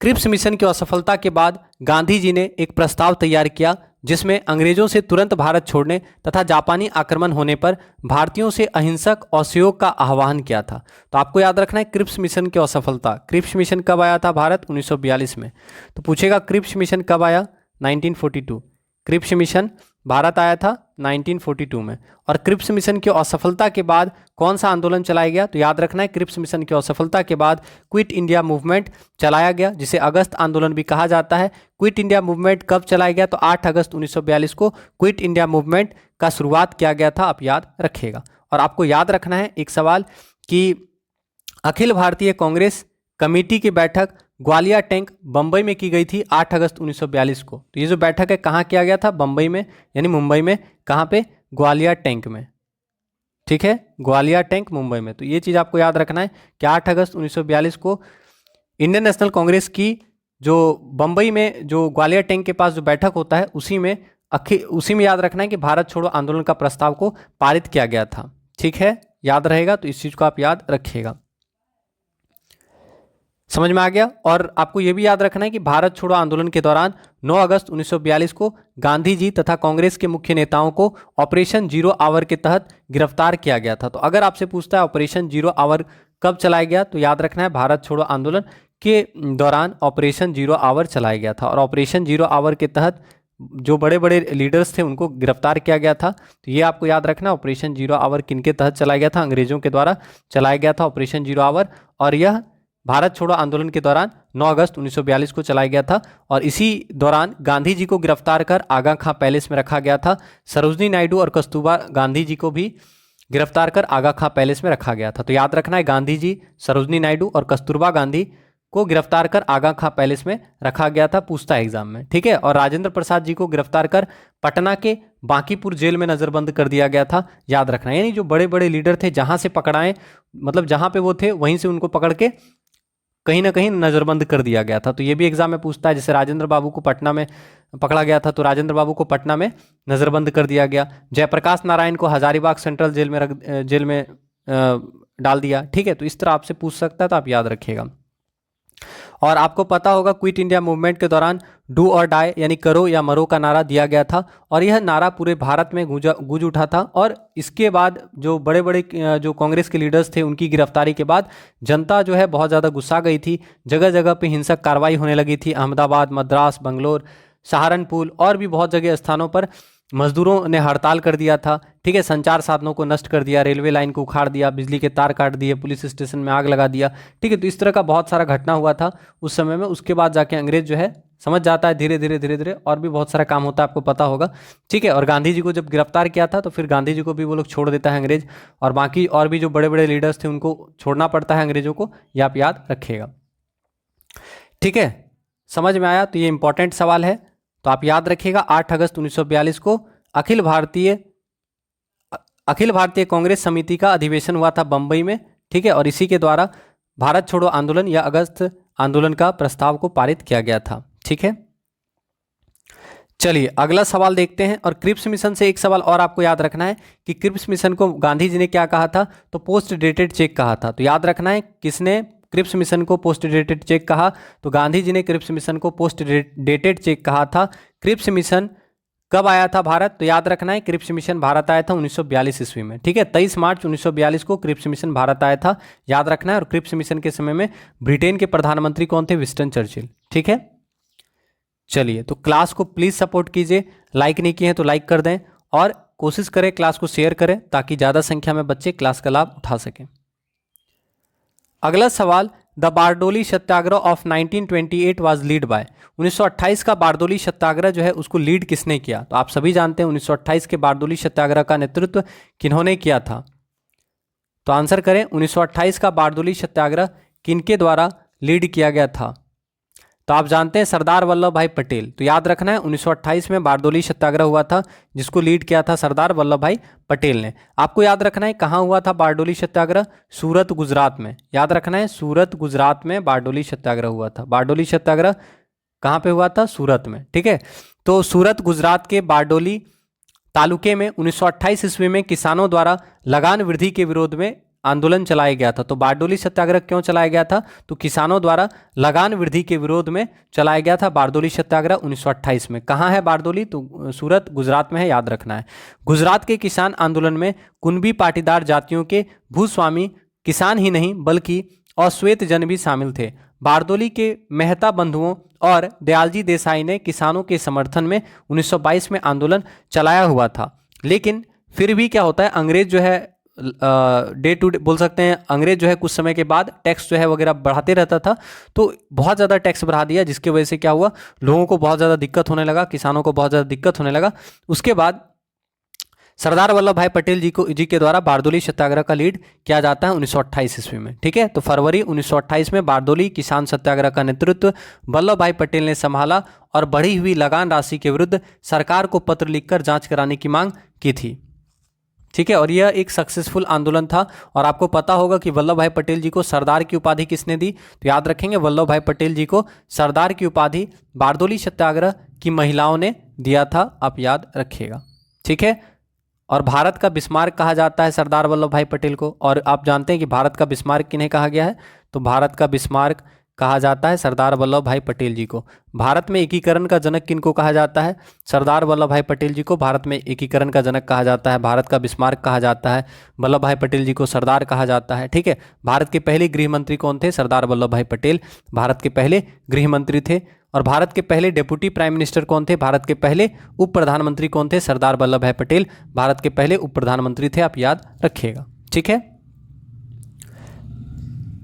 क्रिप्स मिशन की असफलता के बाद गांधी जी ने एक प्रस्ताव तैयार किया, जिसमें अंग्रेजों से तुरंत भारत छोड़ने तथा जापानी आक्रमण होने पर भारतीयों से अहिंसक असहयोग का आह्वान किया था। तो आपको याद रखना है क्रिप्स मिशन की असफलता। क्रिप्स मिशन कब आया था भारत? 1942 में। तो पूछेगा क्रिप्स मिशन कब आया? 1942। क्रिप्स मिशन भारत आया था 1942 में। और क्रिप्स मिशन की असफलता के बाद कौन सा आंदोलन चलाया गया? तो याद रखना है क्रिप्स मिशन की असफलता के बाद क्विट इंडिया मूवमेंट चलाया गया, जिसे अगस्त आंदोलन भी कहा जाता है। क्विट इंडिया मूवमेंट कब चलाया गया? तो 8 अगस्त 1942 को क्विट इंडिया मूवमेंट का शुरुआत किया गया था, आप याद रखिएगा। और आपको याद रखना है एक सवाल कि अखिल भारतीय कांग्रेस कमेटी की बैठक ग्वालियर टैंक बंबई में की गई थी 8 अगस्त 1942 को। तो ये जो बैठक है कहाँ किया गया था? बंबई में, यानी मुंबई में। कहाँ पे? ग्वालियर टैंक में, ठीक है, ग्वालियर टैंक मुंबई में। तो ये चीज़ आपको याद रखना है कि 8 अगस्त 1942 को इंडियन नेशनल कांग्रेस की जो बंबई में जो ग्वालियर टैंक के पास जो बैठक होता है उसी में याद रखना है कि भारत छोड़ो आंदोलन का प्रस्ताव को पारित किया गया था। ठीक है, याद रहेगा, तो इस चीज़ को आप याद रखिएगा। समझ में आ गया। और आपको यह भी याद रखना है कि भारत छोड़ो आंदोलन के दौरान 9 अगस्त 1942 को गांधी जी तथा कांग्रेस के मुख्य नेताओं को ऑपरेशन जीरो आवर के तहत गिरफ्तार किया गया था। तो अगर आपसे पूछता है ऑपरेशन जीरो आवर कब चलाया गया, तो याद रखना है भारत छोड़ो आंदोलन के दौरान ऑपरेशन जीरो आवर चलाया गया था। और ऑपरेशन जीरो आवर के तहत जो बड़े बड़े लीडर्स थे उनको गिरफ्तार किया गया था। तो ये आपको याद रखना, ऑपरेशन जीरो आवर किनके तहत चलाया गया था? अंग्रेजों के द्वारा चलाया गया था ऑपरेशन जीरो आवर। और यह भारत छोड़ो आंदोलन के दौरान 9 अगस्त 1942 को चलाया गया था। और इसी दौरान गांधी जी को गिरफ्तार कर आगा खां पैलेस में रखा गया था। सरोजनी नायडू और कस्तूरबा गांधी जी को भी गिरफ्तार कर आगा खां पैलेस में रखा गया था। तो याद रखना है गांधी जी, सरोजनी नायडू और कस्तूरबा गांधी को गिरफ्तार कर आगा खां पैलेस में रखा गया था, पूछता है एग्जाम में। ठीक है, और राजेंद्र प्रसाद जी को गिरफ्तार कर पटना के बांकीपुर जेल में नजरबंद कर दिया गया था, याद रखना। यानी जो बड़े बड़े लीडर थे जहां से पकड़ाएं, मतलब जहां पे वो थे वहीं से उनको पकड़ के कहीं ना कहीं नज़रबंद कर दिया गया था। तो ये भी एग्जाम में पूछता है, जैसे राजेंद्र बाबू को पटना में पकड़ा गया था तो राजेंद्र बाबू को पटना में नज़रबंद कर दिया गया। जयप्रकाश नारायण को हजारीबाग सेंट्रल जेल में डाल दिया। ठीक है, तो इस तरह आपसे पूछ सकता है, तो आप याद रखिएगा। और आपको पता होगा क्विट इंडिया मूवमेंट के दौरान डू और डाई यानी करो या मरो का नारा दिया गया था। और यह नारा पूरे भारत में गूंज उठा था। और इसके बाद जो बड़े बड़े जो कांग्रेस के लीडर्स थे उनकी गिरफ्तारी के बाद जनता जो है बहुत ज़्यादा गुस्सा गई थी। जगह जगह पे हिंसक कार्रवाई होने लगी थी। अहमदाबाद, मद्रास, बंगलोर, सहारनपुर और भी बहुत जगह स्थानों पर मजदूरों ने हड़ताल कर दिया था। ठीक है, संचार साधनों को नष्ट कर दिया, रेलवे लाइन को उखाड़ दिया, बिजली के तार काट दिए, पुलिस स्टेशन में आग लगा दिया। ठीक है, तो इस तरह का बहुत सारा घटना हुआ था उस समय में। उसके बाद जाके अंग्रेज जो है समझ जाता है धीरे धीरे और भी बहुत सारा काम होता है, आपको पता होगा। ठीक है, और गांधी जी को जब गिरफ्तार किया था तो फिर गांधी जी को भी वो लोग छोड़ देता है अंग्रेज, और बाकी और भी जो बड़े बड़े लीडर्स थे उनको छोड़ना पड़ता है अंग्रेजों को, ये आप याद रखिएगा। ठीक है, समझ में आया? तो ये इंपॉर्टेंट सवाल है, तो आप याद रखिएगा। 8 अगस्त 1942 को अखिल भारतीय कांग्रेस समिति का अधिवेशन हुआ था बंबई में। ठीक है, और इसी के द्वारा भारत छोड़ो आंदोलन या अगस्त आंदोलन का प्रस्ताव को पारित किया गया था। ठीक है, चलिए अगला सवाल देखते हैं। और क्रिप्स मिशन से एक सवाल और आपको याद रखना है कि क्रिप्स मिशन को गांधी जी ने क्या कहा था? तो पोस्ट डेटेड चेक कहा था। तो याद रखना है किसने क्रिप्स मिशन को पोस्ट डेटेड चेक कहा? तो गांधी जी ने क्रिप्स मिशन को पोस्ट डेटेड चेक कहा था। क्रिप्स मिशन कब आया था भारत? तो याद रखना है क्रिप्स मिशन भारत आया था 1942 ईस्वी में। ठीक है, 23 मार्च 1942 को क्रिप्स मिशन भारत आया था, याद रखना है। और क्रिप्स मिशन के समय में ब्रिटेन के प्रधानमंत्री कौन थे? Winston Churchill. ठीक है, चलिए तो क्लास को प्लीज़ सपोर्ट कीजिए, लाइक नहीं किए हैं तो लाइक कर दें और कोशिश करें क्लास को शेयर करें ताकि ज़्यादा संख्या में बच्चे क्लास का लाभ उठा सकें। अगला सवाल, the Bardoli Satyagraha of 1928 was lead by. 1928 का बारडोली सत्याग्रह जो है उसको लीड किसने किया? तो आप सभी जानते हैं 1928 के बारडोली सत्याग्रह का नेतृत्व किन्होंने किया था? तो आंसर करें, 1928 का बारडोली सत्याग्रह किनके द्वारा लीड किया गया था? तो आप जानते हैं सरदार वल्लभ भाई पटेल, तो याद रखना है 1928 में बारडोली सत्याग्रह हुआ था, जिसको लीड किया था सरदार वल्लभ भाई पटेल ने। आपको याद रखना है कहाँ हुआ था बारडोली सत्याग्रह, सूरत गुजरात में। याद रखना है सूरत गुजरात में बारडोली सत्याग्रह हुआ था। बारडोली सत्याग्रह कहाँ पे हुआ था? सूरत में। ठीक है, तो सूरत गुजरात के बारडोली तालुके में 1928 ईस्वी में किसानों द्वारा लगान वृद्धि के विरोध में आंदोलन चलाया गया था। तो बारडोली सत्याग्रह क्यों चलाया गया था? तो किसानों द्वारा लगान वृद्धि के विरोध में चलाया गया था बारडोली सत्याग्रह 1928 में। कहाँ है बारडोली? तो सूरत गुजरात में है, याद रखना है। गुजरात के किसान आंदोलन में कुनबी पाटीदार जातियों के भूस्वामी किसान ही नहीं बल्कि अश्वेत जन भी शामिल थे। बारडोली के मेहता बंधुओं और दयालजी देसाई ने किसानों के समर्थन में 1922 में आंदोलन चलाया हुआ था। लेकिन फिर भी क्या होता है, अंग्रेज जो है डे टू डे बोल सकते हैं, अंग्रेज जो है कुछ समय के बाद टैक्स जो है वगैरह बढ़ाते रहता था, तो बहुत ज़्यादा टैक्स बढ़ा दिया, जिसकी वजह से क्या हुआ, लोगों को बहुत ज़्यादा दिक्कत होने लगा, किसानों को बहुत ज़्यादा दिक्कत होने लगा। उसके बाद सरदार वल्लभ भाई पटेल जी के द्वारा बारडोली सत्याग्रह का लीड किया जाता है 1928 ईस्वी में। ठीक है, तो फरवरी 1928 में बारडोली किसान सत्याग्रह का नेतृत्व वल्लभ भाई पटेल ने संभाला और बढ़ी हुई लगान राशि के विरुद्ध सरकार को पत्र लिखकर जांच कराने की मांग की थी। ठीक है, और यह एक सक्सेसफुल आंदोलन था। और आपको पता होगा कि वल्लभ भाई पटेल जी को सरदार की उपाधि किसने दी? तो याद रखेंगे, वल्लभ भाई पटेल जी को सरदार की उपाधि बारडोली सत्याग्रह की महिलाओं ने दिया था, आप याद रखिएगा। ठीक है, और भारत का बिस्मार्क कहा जाता है सरदार वल्लभ भाई पटेल को। और आप जानते हैं कि भारत का बिस्मार्क किन्हें कहा गया है? तो भारत का बिस्मार्क कहा जाता है सरदार वल्लभ भाई पटेल जी को। भारत में एकीकरण का जनक किनको कहा जाता है? सरदार वल्लभ भाई पटेल जी को भारत में एकीकरण का जनक कहा जाता है। भारत का बिस्मार्क कहा जाता है, वल्लभ भाई पटेल जी को सरदार कहा जाता है। ठीक है, भारत के पहले गृह मंत्री कौन थे? सरदार वल्लभ भाई पटेल भारत के पहले गृह मंत्री थे। और भारत के पहले डेप्यूटी प्राइम मिनिस्टर कौन थे? भारत के पहले उप प्रधानमंत्री कौन थे? सरदार वल्लभ भाई पटेल भारत के पहले उप प्रधानमंत्री थे, आप याद रखिएगा। ठीक है,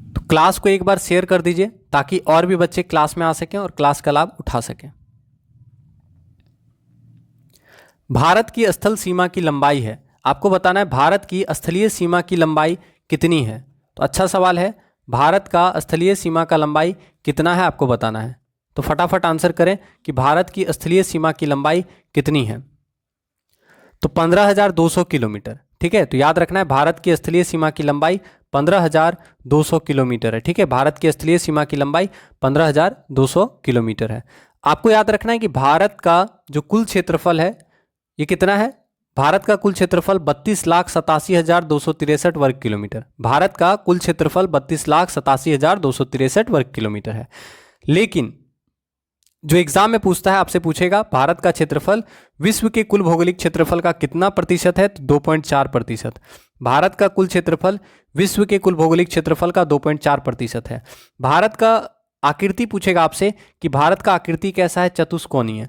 तो क्लास को एक बार शेयर कर दीजिए ताकि और भी बच्चे क्लास में आ सकें और क्लास का लाभ उठा सकें। भारत की स्थल सीमा की लंबाई है, आपको बताना है भारत की स्थलीय सीमा की लंबाई कितनी है। तो अच्छा सवाल है, भारत का स्थलीय सीमा का लंबाई कितना है आपको बताना है। तो फटाफट आंसर करें कि भारत की स्थलीय सीमा की लंबाई कितनी है। तो 15,200 किलोमीटर। ठीक है, तो याद रखना है भारत की स्थलीय सीमा की लंबाई 15,200 किलोमीटर है। ठीक है, भारत की स्थलीय सीमा की लंबाई 15,200 किलोमीटर है। आपको याद रखना है कि भारत का जो कुल क्षेत्रफल है ये कितना है? भारत का कुल क्षेत्रफल 32,87,263 वर्ग किलोमीटर। भारत का कुल क्षेत्रफल 32,87,263 वर्ग किलोमीटर है। लेकिन जो एग्जाम में पूछता है, आपसे पूछेगा भारत का क्षेत्रफल विश्व के कुल भौगोलिक क्षेत्रफल का कितना प्रतिशत है? तो 2.4%। भारत का कुल क्षेत्रफल विश्व के कुल भौगोलिक क्षेत्रफल का 2.4% है। भारत का आकृति पूछेगा आपसे कि भारत का आकृति कैसा है? चतुष्कोणीय।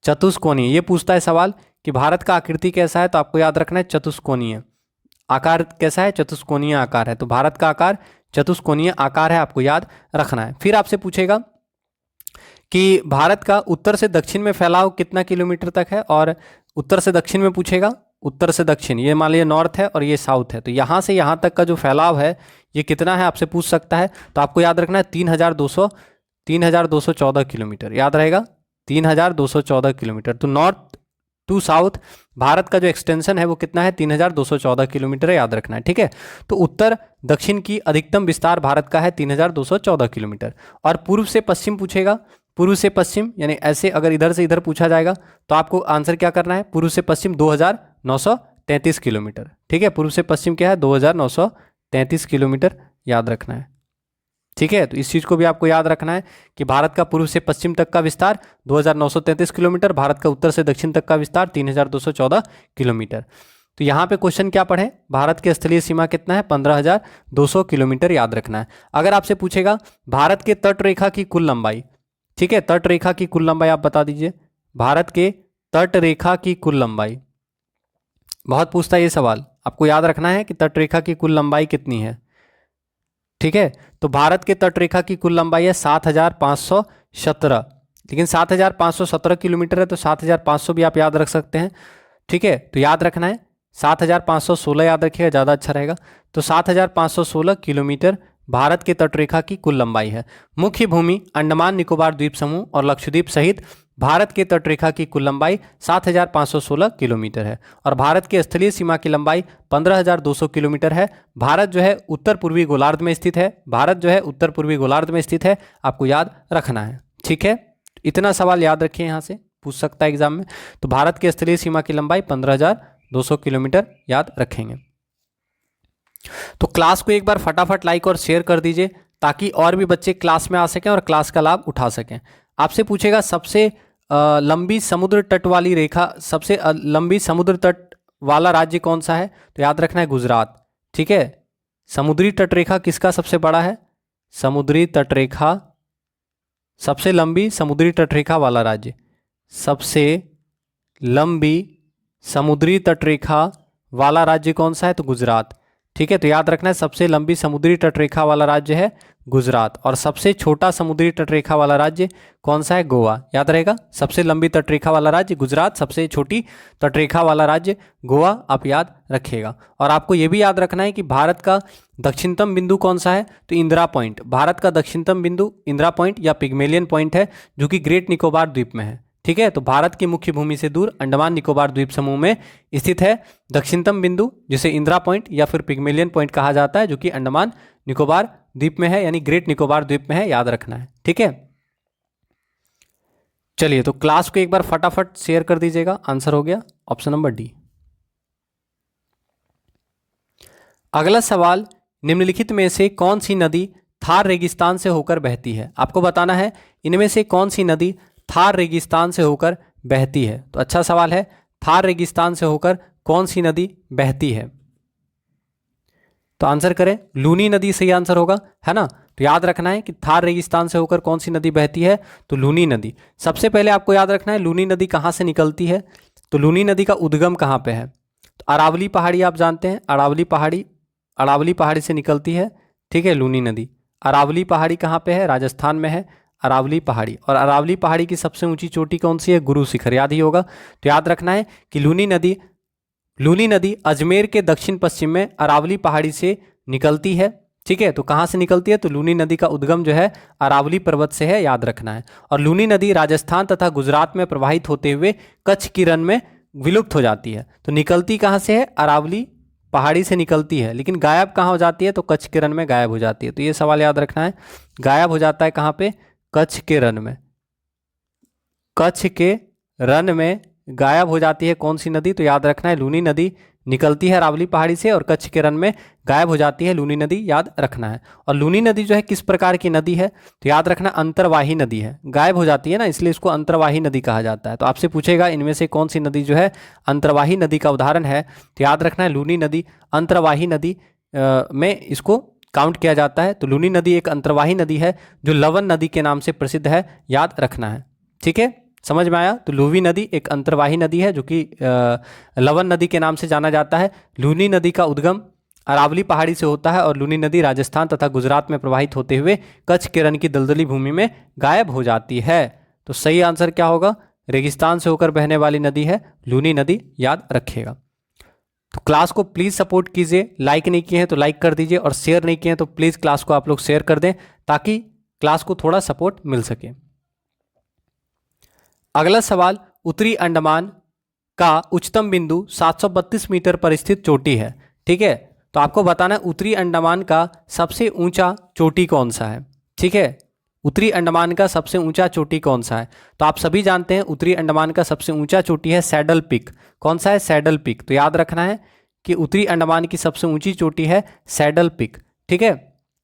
चतुष्कोणीय ये पूछता है सवाल कि भारत का आकृति कैसा है, तो आपको याद रखना है चतुष्कोणीय। आकार कैसा है? चतुष्कोणीय आकार है। तो भारत का आकार चतुष्कोणीय आकार है, आपको याद रखना है। फिर आपसे पूछेगा कि भारत का उत्तर से दक्षिण में फैलाव कितना किलोमीटर तक है, और उत्तर से दक्षिण में पूछेगा, उत्तर से दक्षिण ये मान लीजिए नॉर्थ है और ये साउथ है, तो यहाँ से यहाँ तक का जो फैलाव है ये कितना है आपसे पूछ सकता है। तो आपको याद रखना है 3,214 किलोमीटर, याद रहेगा 3,214 किलोमीटर। तो नॉर्थ टू साउथ भारत का जो एक्सटेंशन है वो कितना है? 3,214 किलोमीटर है, याद रखना है। ठीक है, तो उत्तर दक्षिण की अधिकतम विस्तार भारत का है 3,214 किलोमीटर। और पूर्व से पश्चिम पूछेगा, पूर्व से पश्चिम यानी ऐसे अगर इधर से इधर पूछा जाएगा तो आपको आंसर क्या करना है? पूर्व से पश्चिम 2,933 किलोमीटर। ठीक है, पूर्व से पश्चिम क्या है? 2,933 किलोमीटर, याद रखना है। ठीक है, तो इस चीज़ को भी आपको याद रखना है कि भारत का पूर्व से पश्चिम तक का विस्तार 2,933 किलोमीटर, भारत का उत्तर से दक्षिण तक का विस्तार 3,214 किलोमीटर। तो यहाँ पे क्वेश्चन क्या पढ़े? भारत की स्थलीय सीमा कितना है? 15,200 किलोमीटर, याद रखना है। अगर आपसे पूछेगा भारत के तट रेखा की कुल लंबाई, ठीक है, तट रेखा की कुल लंबाई आप बता दीजिए। भारत के तट रेखा की कुल लंबाई बहुत पूछता है ये सवाल, आपको याद रखना है कि तट रेखा की कुल लंबाई कितनी है। ठीक है, तो भारत के तट रेखा की कुल लंबाई है 7,517, लेकिन 7,517 किलोमीटर है, तो 7,500 भी आप याद रख सकते हैं। ठीक है, तो याद रखना है 7,516 याद रखिएगा, ज़्यादा अच्छा रहेगा। तो 7,516 किलोमीटर भारत के तटरेखा की कुल लंबाई है। मुख्य भूमि अंडमान निकोबार द्वीप समूह और लक्षद्वीप सहित भारत के तटरेखा की कुल लंबाई 7,516 किलोमीटर है और भारत की स्थलीय सीमा की लंबाई 15,200 किलोमीटर है। भारत जो है उत्तर पूर्वी गोलार्ध में स्थित है। भारत जो है उत्तर पूर्वी गोलार्ध में स्थित है, आपको याद रखना है। ठीक है, इतना सवाल याद रखिए, यहाँ से पूछ सकता है एग्जाम में। तो भारत की स्थलीय सीमा की लंबाई 15,200 किलोमीटर याद रखेंगे। तो क्लास को एक बार फटाफट लाइक और शेयर कर दीजिए ताकि और भी बच्चे क्लास में आ सकें और क्लास का लाभ उठा सकें। आपसे पूछेगा सबसे लंबी समुद्र तट वाली रेखा, सबसे लंबी समुद्र तट वाला राज्य कौन सा है? तो याद रखना है गुजरात। ठीक है, समुद्री तट रेखा किसका सबसे बड़ा है? समुद्री तट रेखा, सबसे लंबी समुद्री तट रेखा वाला राज्य, सबसे लंबी समुद्री तट रेखा वाला राज्य कौन सा है? तो गुजरात। ठीक है, तो याद रखना है सबसे लंबी समुद्री तटरेखा वाला राज्य है गुजरात और सबसे छोटा समुद्री तटरेखा वाला राज्य कौन सा है? गोवा। याद रहेगा, सबसे लंबी तटरेखा वाला राज्य गुजरात, सबसे छोटी तटरेखा वाला राज्य गोवा, आप याद रखिएगा। और आपको यह भी याद रखना है कि भारत का दक्षिणतम बिंदु कौन सा है? तो इंदिरा पॉइंट। भारत का दक्षिणतम बिंदु इंदिरा पॉइंट या पिग्मेलियन पॉइंट है जो कि ग्रेट निकोबार द्वीप में है। ठीक है, तो भारत की मुख्य भूमि से दूर अंडमान निकोबार द्वीप समूह में स्थित है दक्षिणतम बिंदु, जिसे इंदिरा पॉइंट या फिर पिग्मेलियन पॉइंट कहा जाता है, जो कि अंडमान निकोबार द्वीप में है, यानी ग्रेट निकोबार द्वीप में है, याद रखना है। ठीक है, चलिए तो क्लास को एक बार फटाफट शेयर कर दीजिएगा। आंसर हो गया ऑप्शन नंबर डी। अगला सवाल, निम्नलिखित में से कौन सी नदी थार रेगिस्तान से होकर बहती है? आपको बताना है इनमें से कौन सी नदी थार रेगिस्तान से होकर बहती है। तो अच्छा सवाल है, थार रेगिस्तान से होकर कौन सी नदी बहती है? तो आंसर करें, लूनी नदी सही आंसर होगा, है ना। तो याद रखना है कि थार रेगिस्तान से होकर कौन सी नदी बहती है? तो लूनी नदी। सबसे पहले आपको याद रखना है लूनी नदी कहाँ से निकलती है। तो लूनी नदी का उद्गम कहाँ पे है? तो अरावली पहाड़ी, आप जानते हैं अरावली पहाड़ी से निकलती है। ठीक है, लूनी नदी। अरावली पहाड़ी कहाँ पे है? राजस्थान में है अरावली पहाड़ी। और अरावली पहाड़ी की सबसे ऊंची चोटी कौन सी है? गुरु शिखर, याद ही होगा। तो याद रखना है कि लूनी नदी अजमेर के दक्षिण पश्चिम में अरावली पहाड़ी से निकलती है। ठीक है, तो कहाँ से निकलती है? तो लूनी नदी का उद्गम जो है अरावली पर्वत से है, याद रखना है। और लूनी नदी राजस्थान तथा गुजरात में प्रवाहित होते हुए कच्छ की रन में विलुप्त हो जाती है। तो निकलती कहाँ से है? अरावली पहाड़ी से निकलती है, लेकिन गायब कहाँ हो जाती है? तो कच्छ के रन में गायब हो जाती है। तो ये सवाल याद रखना है, गायब हो जाता है कहाँ पे? कच्छ के रन में। कच्छ के रन में गायब हो जाती है कौन सी नदी? तो याद रखना है लूनी नदी निकलती है अरावली पहाड़ी से और कच्छ के रन में गायब हो जाती है लूनी नदी, याद रखना है। और लूनी नदी जो है किस प्रकार की नदी है? तो याद रखना अंतर्वाही नदी है। गायब हो जाती है ना, इसलिए इसको अंतर्वाही नदी कहा जाता है। तो आपसे पूछेगा इनमें से कौन सी नदी जो है अंतर्वाही नदी का उदाहरण है? तो याद रखना है लूनी नदी अंतर्वाही नदी में इसको काउंट किया जाता है। तो लूनी नदी एक अंतर्वाही नदी है जो लवन नदी के नाम से प्रसिद्ध है, याद रखना है। ठीक है, समझ में आया? तो लूनी नदी एक अंतर्वाही नदी है जो कि लवन नदी के नाम से जाना जाता है। लूनी नदी का उद्गम अरावली पहाड़ी से होता है और लूनी नदी राजस्थान तथा गुजरात में प्रवाहित होते हुए कच्छ के रन की दलदली भूमि में गायब हो जाती है। तो सही आंसर क्या होगा? रेगिस्तान से होकर बहने वाली नदी है लूनी नदी, याद रखिएगा। तो क्लास को प्लीज़ सपोर्ट कीजिए, लाइक नहीं किए हैं तो लाइक कर दीजिए और शेयर नहीं किए हैं तो प्लीज़ क्लास को आप लोग शेयर कर दें ताकि क्लास को थोड़ा सपोर्ट मिल सके। अगला सवाल, उत्तरी अंडमान का उच्चतम बिंदु 732 मीटर पर स्थित चोटी है। ठीक है, तो आपको बताना है उत्तरी अंडमान का सबसे ऊंचा चोटी कौन सा है। ठीक है, उत्तरी अंडमान का सबसे ऊंचा चोटी कौन सा है? तो आप सभी जानते हैं उत्तरी अंडमान का सबसे ऊंचा चोटी है सैडल पीक। कौन सा है? Saddle peak. तो याद रखना है कि उत्तरी अंडमान की सबसे ऊंची चोटी है सैडल पीक। ठीक है,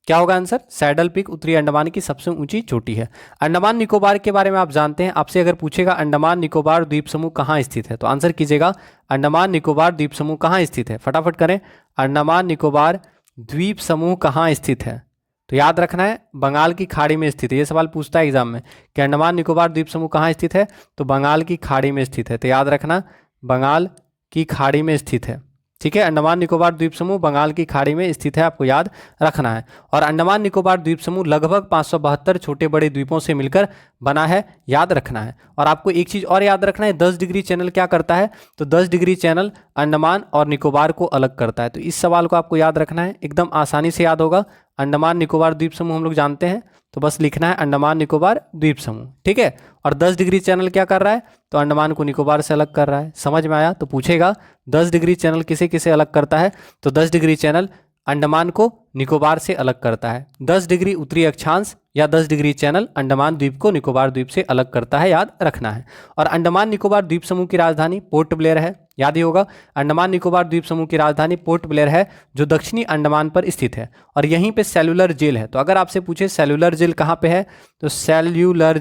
क्या होगा आंसर? सैडल पीक उत्तरी अंडमान की सबसे ऊंची चोटी है। अंडमान निकोबार के बारे में आप जानते हैं, आपसे अगर पूछेगा अंडमान निकोबार द्वीप समूह कहाँ स्थित है तो आंसर कीजिएगा अंडमान निकोबार द्वीप समूह कहाँ स्थित है। फटाफट करें, अंडमान निकोबार द्वीप समूह कहाँ स्थित है? तो याद रखना है बंगाल की खाड़ी में स्थित है। ये सवाल पूछता है एग्जाम में कि अंडमान निकोबार द्वीप समूह कहाँ स्थित है? तो बंगाल की खाड़ी में स्थित है। तो याद रखना बंगाल की खाड़ी में स्थित है। ठीक है। अंडमान निकोबार द्वीप समूह बंगाल की खाड़ी में स्थित है, आपको याद रखना है। और अंडमान निकोबार द्वीप समूह लगभग 572 छोटे बड़े द्वीपों से मिलकर बना है, याद रखना है। और आपको एक चीज और याद रखना है, 10 डिग्री चैनल क्या करता है, तो 10 डिग्री चैनल अंडमान और निकोबार को अलग करता है। तो इस सवाल को आपको याद रखना है, एकदम आसानी से याद होगा। अंडमान निकोबार द्वीप समूह हम लोग जानते हैं, तो बस लिखना है अंडमान निकोबार द्वीप समूह, ठीक है। और 10 डिग्री चैनल क्या कर रहा है, तो अंडमान को निकोबार से अलग कर रहा है। समझ में आया? तो पूछेगा 10 डिग्री चैनल किसे किसे अलग करता है, तो 10 डिग्री चैनल अंडमान को निकोबार से अलग करता है। 10 डिग्री उत्तरी अक्षांश या 10 डिग्री चैनल अंडमान द्वीप को निकोबार द्वीप से अलग करता है, याद रखना है। और अंडमान निकोबार द्वीप समूह की राजधानी पोर्ट ब्लेयर है, याद ही होगा। अंडमान निकोबार द्वीप समूह की राजधानी पोर्ट ब्लेयर है, जो दक्षिणी अंडमान पर स्थित है। और यहीं पे सेलुलर जेल है। तो अगर आपसे पूछे सेलुलर जेल कहाँ पे है, तो सेल्यूलर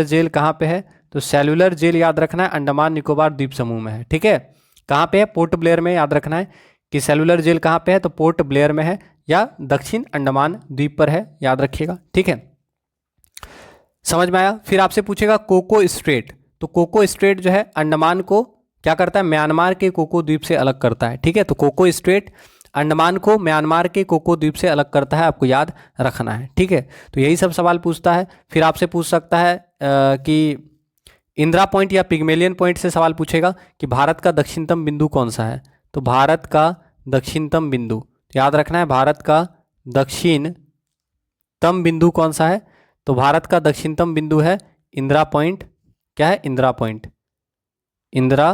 जेल कहाँ पे है, तो सेलुलर जेल याद रखना है अंडमान निकोबार द्वीप समूह में है, ठीक है। कहाँ पे है, पोर्ट ब्लेयर में, याद रखना है कि सेलुलर जेल कहाँ पे है, तो पोर्ट ब्लेयर में है या दक्षिण अंडमान द्वीप पर है, याद रखिएगा, ठीक है। समझ में आया? फिर आपसे पूछेगा कोको स्ट्रेट। तो कोको स्ट्रेट जो है अंडमान को क्या करता है, म्यांमार के कोको द्वीप से अलग करता है, ठीक है। तो कोको स्ट्रेट अंडमान को म्यांमार के कोको द्वीप से अलग करता है, आपको याद रखना है, ठीक है। तो यही सब सवाल पूछता है। फिर आपसे पूछ सकता है कि इंदिरा पॉइंट या पिग्मेलियन पॉइंट से सवाल पूछेगा कि भारत का दक्षिणतम बिंदु कौन सा है। तो भारत का दक्षिणतम बिंदु याद रखना है, भारत का दक्षिणतम बिंदु कौन सा है, तो भारत का दक्षिणतम बिंदु है इंदिरा पॉइंट। क्या है, इंदिरा पॉइंट, इंदिरा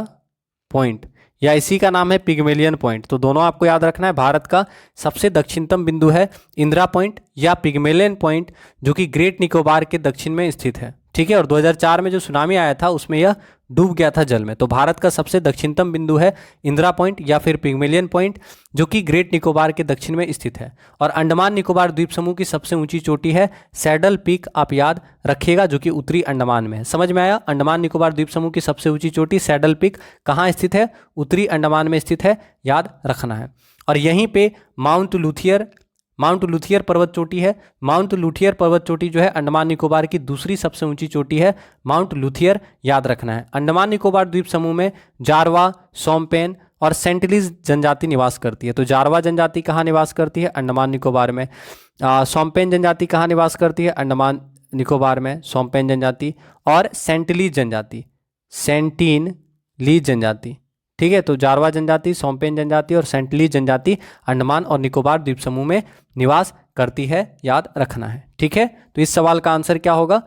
पॉइंट, या इसी का नाम है पिग्मेलियन पॉइंट। तो दोनों आपको याद रखना है। भारत का सबसे दक्षिणतम बिंदु है इंदिरा पॉइंट या पिग्मेलियन पॉइंट, जो कि ग्रेट निकोबार के दक्षिण में स्थित है, ठीक है। और 2004 में जो सुनामी आया था उसमें यह डूब गया था जल में। तो भारत का सबसे दक्षिणतम बिंदु है इंदिरा पॉइंट या फिर पिग्मेलियन पॉइंट, जो कि ग्रेट निकोबार के दक्षिण में स्थित है। और अंडमान निकोबार द्वीप समूह की सबसे ऊंची चोटी है सैडल पीक, आप याद रखिएगा, जो कि उत्तरी अंडमान में है। समझ में आया? अंडमान निकोबार द्वीप समूह की सबसे ऊंची चोटी सैडल पीक कहाँ स्थित है, उत्तरी अंडमान में स्थित है, याद रखना है। और यहीं पे माउंट लुथियर पर्वत चोटी है। माउंट लुथियर पर्वत चोटी जो है अंडमान निकोबार की दूसरी सबसे ऊंची चोटी है, माउंट लुथियर, याद रखना है। अंडमान निकोबार द्वीप समूह में जारवा, सोमपेन और सेंटिलीज जनजाति निवास करती है। तो जारवा जनजाति कहाँ निवास करती है, अंडमान निकोबार में। सोमपेन जनजाति कहाँ निवास करती है, अंडमान निकोबार में, सोमपेन जनजाति। और सेंटिलीज जनजाति, ठीक है। तो जारवा जनजाति, सोमपेन जनजाति और सेंटिलीज जनजाति अंडमान और निकोबार द्वीप समूह में निवास करती है, याद रखना है, ठीक है। तो इस सवाल का आंसर क्या होगा,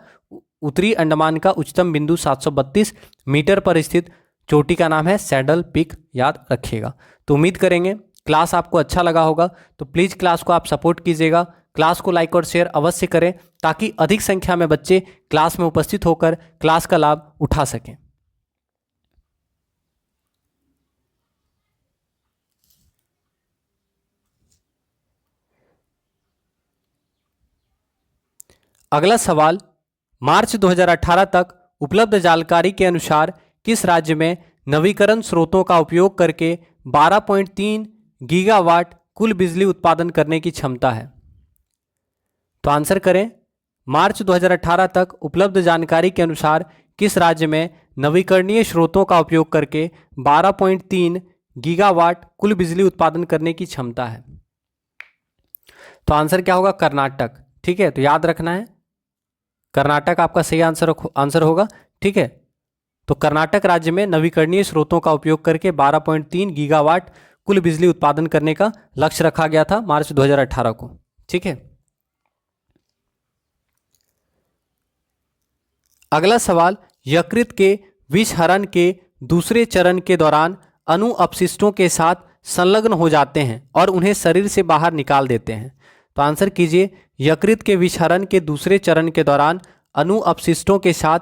उत्तरी अंडमान का उच्चतम बिंदु 732 मीटर पर स्थित चोटी का नाम है सैडल पीक, याद रखिएगा। तो उम्मीद करेंगे क्लास आपको अच्छा लगा होगा। तो प्लीज़ क्लास को आप सपोर्ट कीजिएगा, क्लास को लाइक और शेयर अवश्य करें, ताकि अधिक संख्या में बच्चे क्लास में उपस्थित होकर क्लास का लाभ उठा सकें। अगला सवाल, मार्च 2018 तक उपलब्ध जानकारी के अनुसार किस राज्य में नवीकरण स्रोतों का उपयोग करके 12.3 गीगावाट कुल बिजली उत्पादन करने की क्षमता है। तो आंसर करें, मार्च 2018 तक उपलब्ध जानकारी के अनुसार किस राज्य में नवीकरणीय स्रोतों का उपयोग करके 12.3 गीगावाट कुल बिजली उत्पादन करने की क्षमता है। तो आंसर क्या होगा, कर्नाटक, ठीक है। तो याद रखना है कर्नाटक आपका सही आंसर होगा, ठीक है। तो कर्नाटक राज्य में नवीकरणीय स्रोतों का उपयोग करके 12.3 गीगावाट कुल बिजली उत्पादन करने का लक्ष्य रखा गया था मार्च 2018 को, ठीक है। अगला सवाल, यकृत के विषहरण के दूसरे चरण के दौरान अणु अपशिष्टों के साथ संलग्न हो जाते हैं और उन्हें शरीर से बाहर निकाल देते हैं। तो आंसर कीजिए, यकृत के विषहरण के दूसरे चरण के दौरान अणु अपशिष्टों के साथ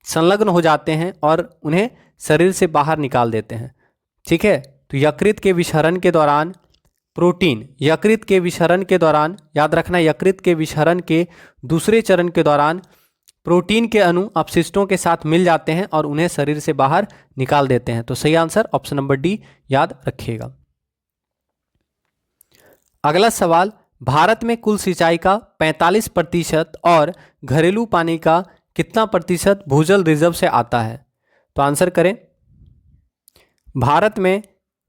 संलग्न हो जाते हैं और उन्हें शरीर से बाहर निकाल देते हैं, ठीक है। तो यकृत के विषहरण के दौरान प्रोटीन, यकृत के विषहरण के दौरान, याद रखना, यकृत के विषहरण के दूसरे चरण के दौरान प्रोटीन के अणु अपशिष्टों के साथ मिल जाते हैं और उन्हें शरीर से बाहर निकाल देते हैं। तो सही आंसर ऑप्शन नंबर डी, याद रखिएगा। अगला सवाल, भारत में कुल सिंचाई का 45% और घरेलू पानी का कितना प्रतिशत भूजल रिजर्व से आता है। तो आंसर करें, भारत में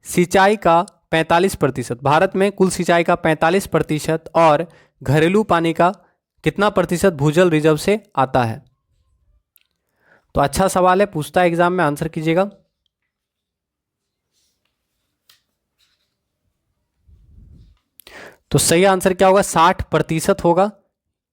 सिंचाई का 45%, भारत में कुल सिंचाई का 45% और घरेलू पानी का कितना प्रतिशत भूजल रिजर्व से आता है? तो अच्छा सवाल है, पूछता है एग्जाम में, आंसर कीजिएगा। तो सही आंसर क्या होगा? 60% होगा।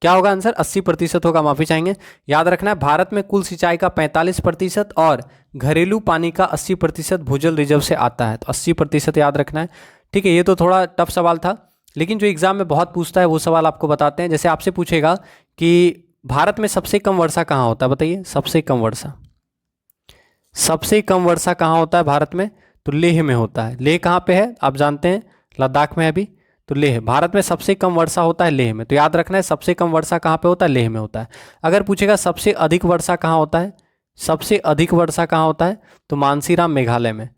क्या होगा आंसर? 80% होगा, माफी चाहेंगे। याद रखना है, भारत में कुल सिंचाई का 45% और घरेलू पानी का 80% भूजल रिजर्व से आता है। तो 80% याद रखना है। ठीक है, ये तो थोड़ा टफ सवाल था, लेकिन जो एग्जाम में बहुत पूछता है वो सवाल आपको बताते हैं। जैसे आपसे पूछेगा कि भारत में सबसे कम वर्षा कहाँ होता है, बताइए। सबसे कम वर्षा, सबसे कम वर्षा कहाँ होता है भारत में? तो लेह में होता है। लेह कहाँ पे है आप जानते हैं? लद्दाख में है अभी। तो लेह, भारत में सबसे कम वर्षा होता है लेह में। तो याद रखना है, सबसे कम वर्षा कहाँ पे होता है? लेह में होता है। अगर पूछेगा सबसे अधिक वर्षा कहाँ होता है, सबसे अधिक वर्षा कहाँ होता है? तो मानसीराम मेघालय में।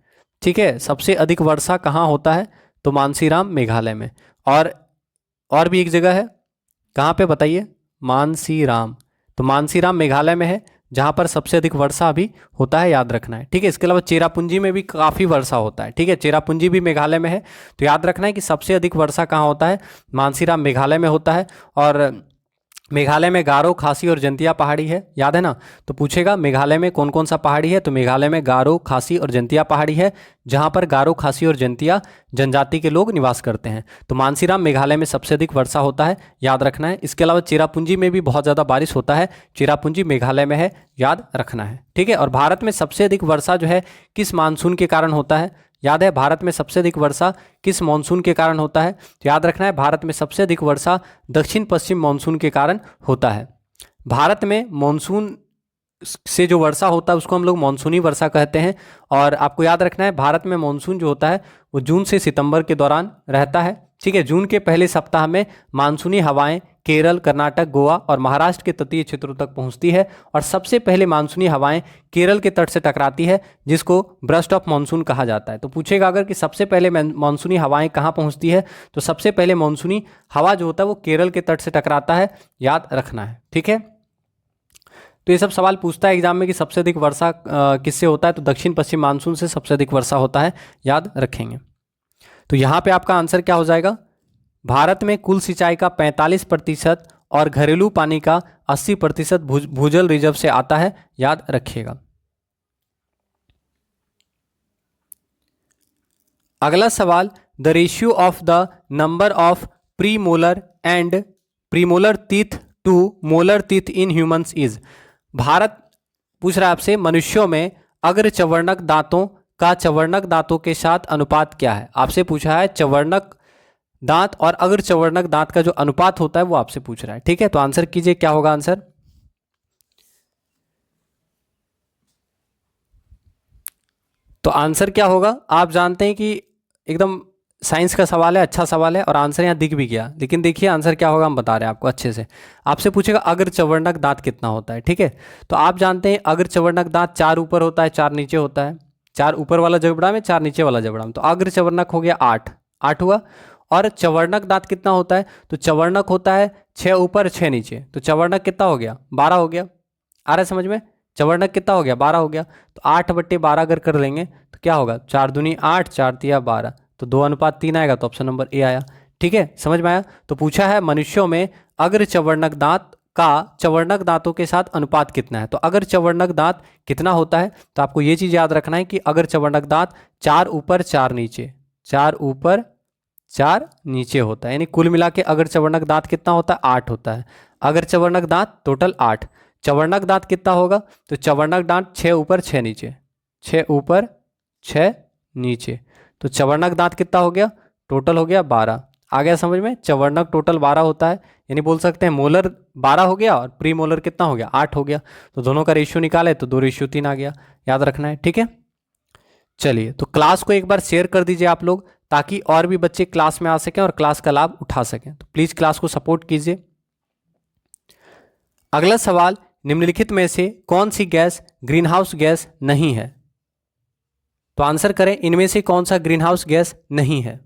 ठीक है, सबसे अधिक वर्षा कहाँ होता है? तो मानसीराम मेघालय में। और भी एक जगह है, कहाँ पे बताइए? मानसीराम। तो मानसीराम मेघालय में है, जहाँ पर सबसे अधिक वर्षा अभी होता है, याद रखना है। ठीक है, इसके अलावा चेरापूंजी में भी काफ़ी वर्षा होता है। ठीक है, चेरापूंजी भी मेघालय में है। तो याद रखना है कि सबसे अधिक वर्षा कहाँ होता है? मानसीराम मेघालय में होता है। और मेघालय में गारो, खासी और जंतिया पहाड़ी है, याद है ना? तो पूछेगा मेघालय में कौन कौन सा पहाड़ी है? तो मेघालय में गारो, खासी और जंतिया पहाड़ी है, जहां पर गारो, खासी और जंतिया जनजाति के लोग निवास करते हैं। तो मानसीराम मेघालय में सबसे अधिक वर्षा होता है, याद रखना है। इसके अलावा चेरापूंजी में भी बहुत ज़्यादा बारिश होता है, चेरापूंजी मेघालय में है, याद रखना है। ठीक है, और भारत में सबसे अधिक वर्षा जो है किस मानसून के कारण होता है? याद है, भारत में सबसे अधिक वर्षा किस मानसून के कारण होता है? तो याद रखना है, भारत में सबसे अधिक वर्षा दक्षिण पश्चिम मानसून के कारण होता है। भारत में मानसून से जो वर्षा होता है उसको हम लोग मानसूनी वर्षा कहते हैं। और आपको याद रखना है, भारत में मानसून जो होता है वो जून से सितंबर के दौरान रहता है। ठीक है, जून के पहले सप्ताह में मानसूनी हवाएं केरल, कर्नाटक, गोवा और महाराष्ट्र के तटीय क्षेत्रों तक पहुंचती है। और सबसे पहले मानसूनी हवाएं केरल के तट से टकराती है, जिसको ब्रस्ट ऑफ मानसून कहा जाता है। तो पूछेगा अगर कि सबसे पहले मानसूनी हवाएं कहाँ पहुंचती है, तो सबसे पहले मानसूनी हवा जो होता है वो केरल के तट से टकराता है, याद रखना है। ठीक है, तो ये सब सवाल पूछता है एग्जाम में कि सबसे अधिक वर्षा किससे होता है? तो दक्षिण पश्चिम मानसून से सबसे अधिक वर्षा होता है, याद रखेंगे। तो यहाँ पे आपका आंसर क्या हो जाएगा? भारत में कुल सिंचाई का 45% और घरेलू पानी का 80% भूजल रिजर्व से आता है, याद रखिएगा। अगला सवाल, the ratio of the number of premolar and premolar teeth to molar teeth in humans is. Bharat पूछ रहा है आपसे, मनुष्यों में अग्र चवर्णक दांतों का चवर्णक दांतों के साथ अनुपात क्या है? आपसे पूछा है चवर्णक दांत और अग्र चवर्णक दांत का जो अनुपात होता है वो आपसे पूछ रहा है। ठीक है, तो आंसर कीजिए, क्या होगा आंसर? तो आंसर क्या होगा? आप जानते हैं कि एकदम साइंस का सवाल है, अच्छा सवाल है, और आंसर यहाँ दिख भी गया। लेकिन देखिए आंसर क्या होगा, हम बता रहे हैं आपको अच्छे से। आपसे पूछेगा अग्र चवर्णक दांत कितना होता है। ठीक है, तो आप जानते हैं अग्र चवर्णक दांत 4 ऊपर होता है, 4 नीचे होता है। 4 ऊपर वाला जबड़ा में, 4 नीचे वाला जबड़ा में। तो अग्र चवर्णक हो गया 8, 8 हुआ। और चवर्णक दांत कितना होता है? तो चवर्णक होता है 6 ऊपर 6 नीचे। तो चवर्णक कितना हो गया? 12 हो गया। आ रहा है समझ में? चवर्णक कितना हो गया? 12 हो गया। तो 8/12 अगर कर लेंगे तो क्या होगा? 4 दूनी 8, 4 तिया 12, तो 2:3 आएगा। तो ऑप्शन नंबर ए आया। ठीक है, समझ में आया? तो पूछा है मनुष्यों में अग्र चवर्णक दांत का चवर्णक दांतों के साथ अनुपात कितना है। तो अगर चवर्णक दांत कितना होता है, तो आपको ये चीज याद रखना है कि अगर चवर्णक दांत 4 ऊपर 4 नीचे, 4 ऊपर 4 नीचे होता है, यानी कुल मिला के अगर चवर्णक दांत कितना होता है? 8 होता है। अगर चवर्णक दांत टोटल 8। चवर्णक दांत कितना होगा? तो चवर्णक दांत 6 ऊपर 6 नीचे, 6 ऊपर 6 नीचे। तो चवर्णक दांत कितना हो गया? टोटल हो गया 12। आ गया समझ में? चवर्णक टोटल 12 होता है, यानी बोल सकते हैं मोलर 12 हो गया और प्री मोलर कितना हो गया? 8 हो गया। तो दोनों का रेशियो निकाले तो 2:3 आ गया, याद रखना है। ठीक है, चलिए, तो क्लास को एक बार शेयर कर दीजिए आप लोग, ताकि और भी बच्चे क्लास में आ सकें और क्लास का लाभ उठा सकें। तो प्लीज क्लास को सपोर्ट कीजिए। अगला सवाल, निम्नलिखित में से कौन सी गैस ग्रीन हाउस गैस नहीं है? तो आंसर करें, इनमें से कौन सा ग्रीन हाउस गैस नहीं है?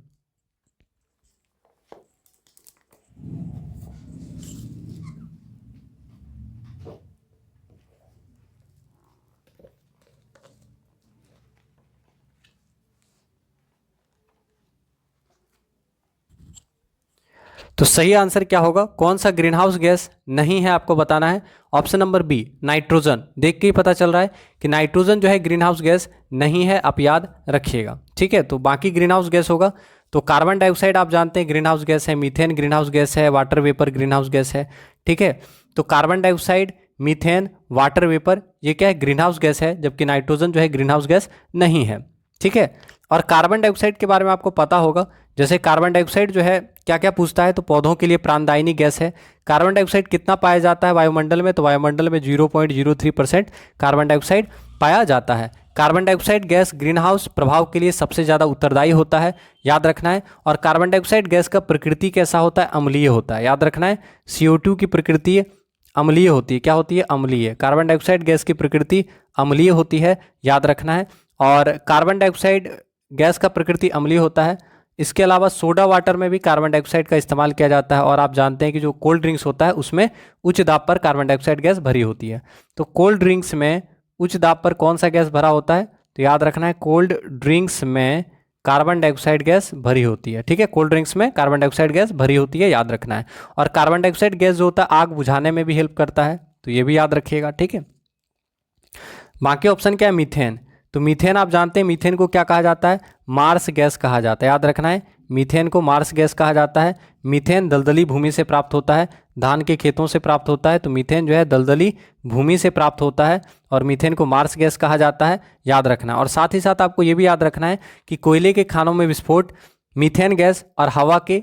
तो सही आंसर क्या होगा, कौन सा ग्रीन हाउस गैस नहीं है आपको बताना है। Option number B nitrogen. देख के ही पता चल रहा है कि नाइट्रोजन जो है ग्रीन हाउस गैस नहीं है, आप याद रखिएगा। ठीक है, तो बाकी ग्रीन हाउस गैस होगा तो कार्बन डाइऑक्साइड आप जानते हैं ग्रीन हाउस गैस है, मीथेन ग्रीन हाउस गैस है, water vapour green house gas है। ठीक है, तो carbon dioxide, methane, water vapour ये क्या है, ग्रीन हाउस गैस है, जबकि नाइट्रोजन जो है ग्रीन हाउस गैस नहीं है। ठीक है, और कार्बन डाइऑक्साइड के बारे में आपको पता होगा, जैसे कार्बन डाइऑक्साइड जो है क्या क्या पूछता है, तो पौधों के लिए प्राणदायिनी गैस है। कार्बन डाइऑक्साइड कितना पाया जाता है वायुमंडल में, तो वायुमंडल में 0.03% कार्बन डाइऑक्साइड पाया जाता है। Carbon dioxide gas green house प्रभाव के लिए सबसे ज़्यादा उत्तरदायी होता है, याद रखना है। और कार्बन डाइऑक्साइड गैस का प्रकृति कैसा होता है, अम्लीय होता है, याद रखना है। CO2 की प्रकृति अम्लीय होती है, क्या होती है, अम्लीय। कार्बन डाइऑक्साइड गैस की प्रकृति अम्लीय होती है, याद रखना है। और कार्बन डाइऑक्साइड गैस का प्रकृति अम्लीय होता है। इसके अलावा सोडा वाटर में भी कार्बन डाइऑक्साइड का इस्तेमाल किया जाता है, और आप जानते हैं कि जो कोल्ड ड्रिंक्स होता है उसमें उच्च दाब पर कार्बन डाइऑक्साइड गैस भरी होती है। तो कोल्ड ड्रिंक्स में उच्च दाब पर कौन सा गैस भरा होता है, तो याद रखना है कोल्ड ड्रिंक्स में कार्बन डाइऑक्साइड गैस भरी होती है। ठीक है, कोल्ड ड्रिंक्स में कार्बन डाइऑक्साइड गैस भरी होती है, याद रखना है। और कार्बन डाइऑक्साइड गैस जो होता है आग बुझाने में भी हेल्प करता है, तो ये भी याद रखिएगा। ठीक है, बाकी ऑप्शन क्या है, मीथेन। तो मीथेन आप जानते हैं, मीथेन को क्या कहा जाता है, मार्स गैस कहा जाता है, याद रखना है। मीथेन को मार्स गैस कहा जाता है। मीथेन दलदली भूमि से प्राप्त होता है, धान के खेतों से प्राप्त होता है, तो मीथेन जो है दलदली भूमि से प्राप्त होता है, और मीथेन को मार्स गैस कहा जाता है, याद रखना। और साथ ही साथ आपको ये भी याद रखना है कि कोयले के खानों में विस्फोट मीथेन गैस और हवा के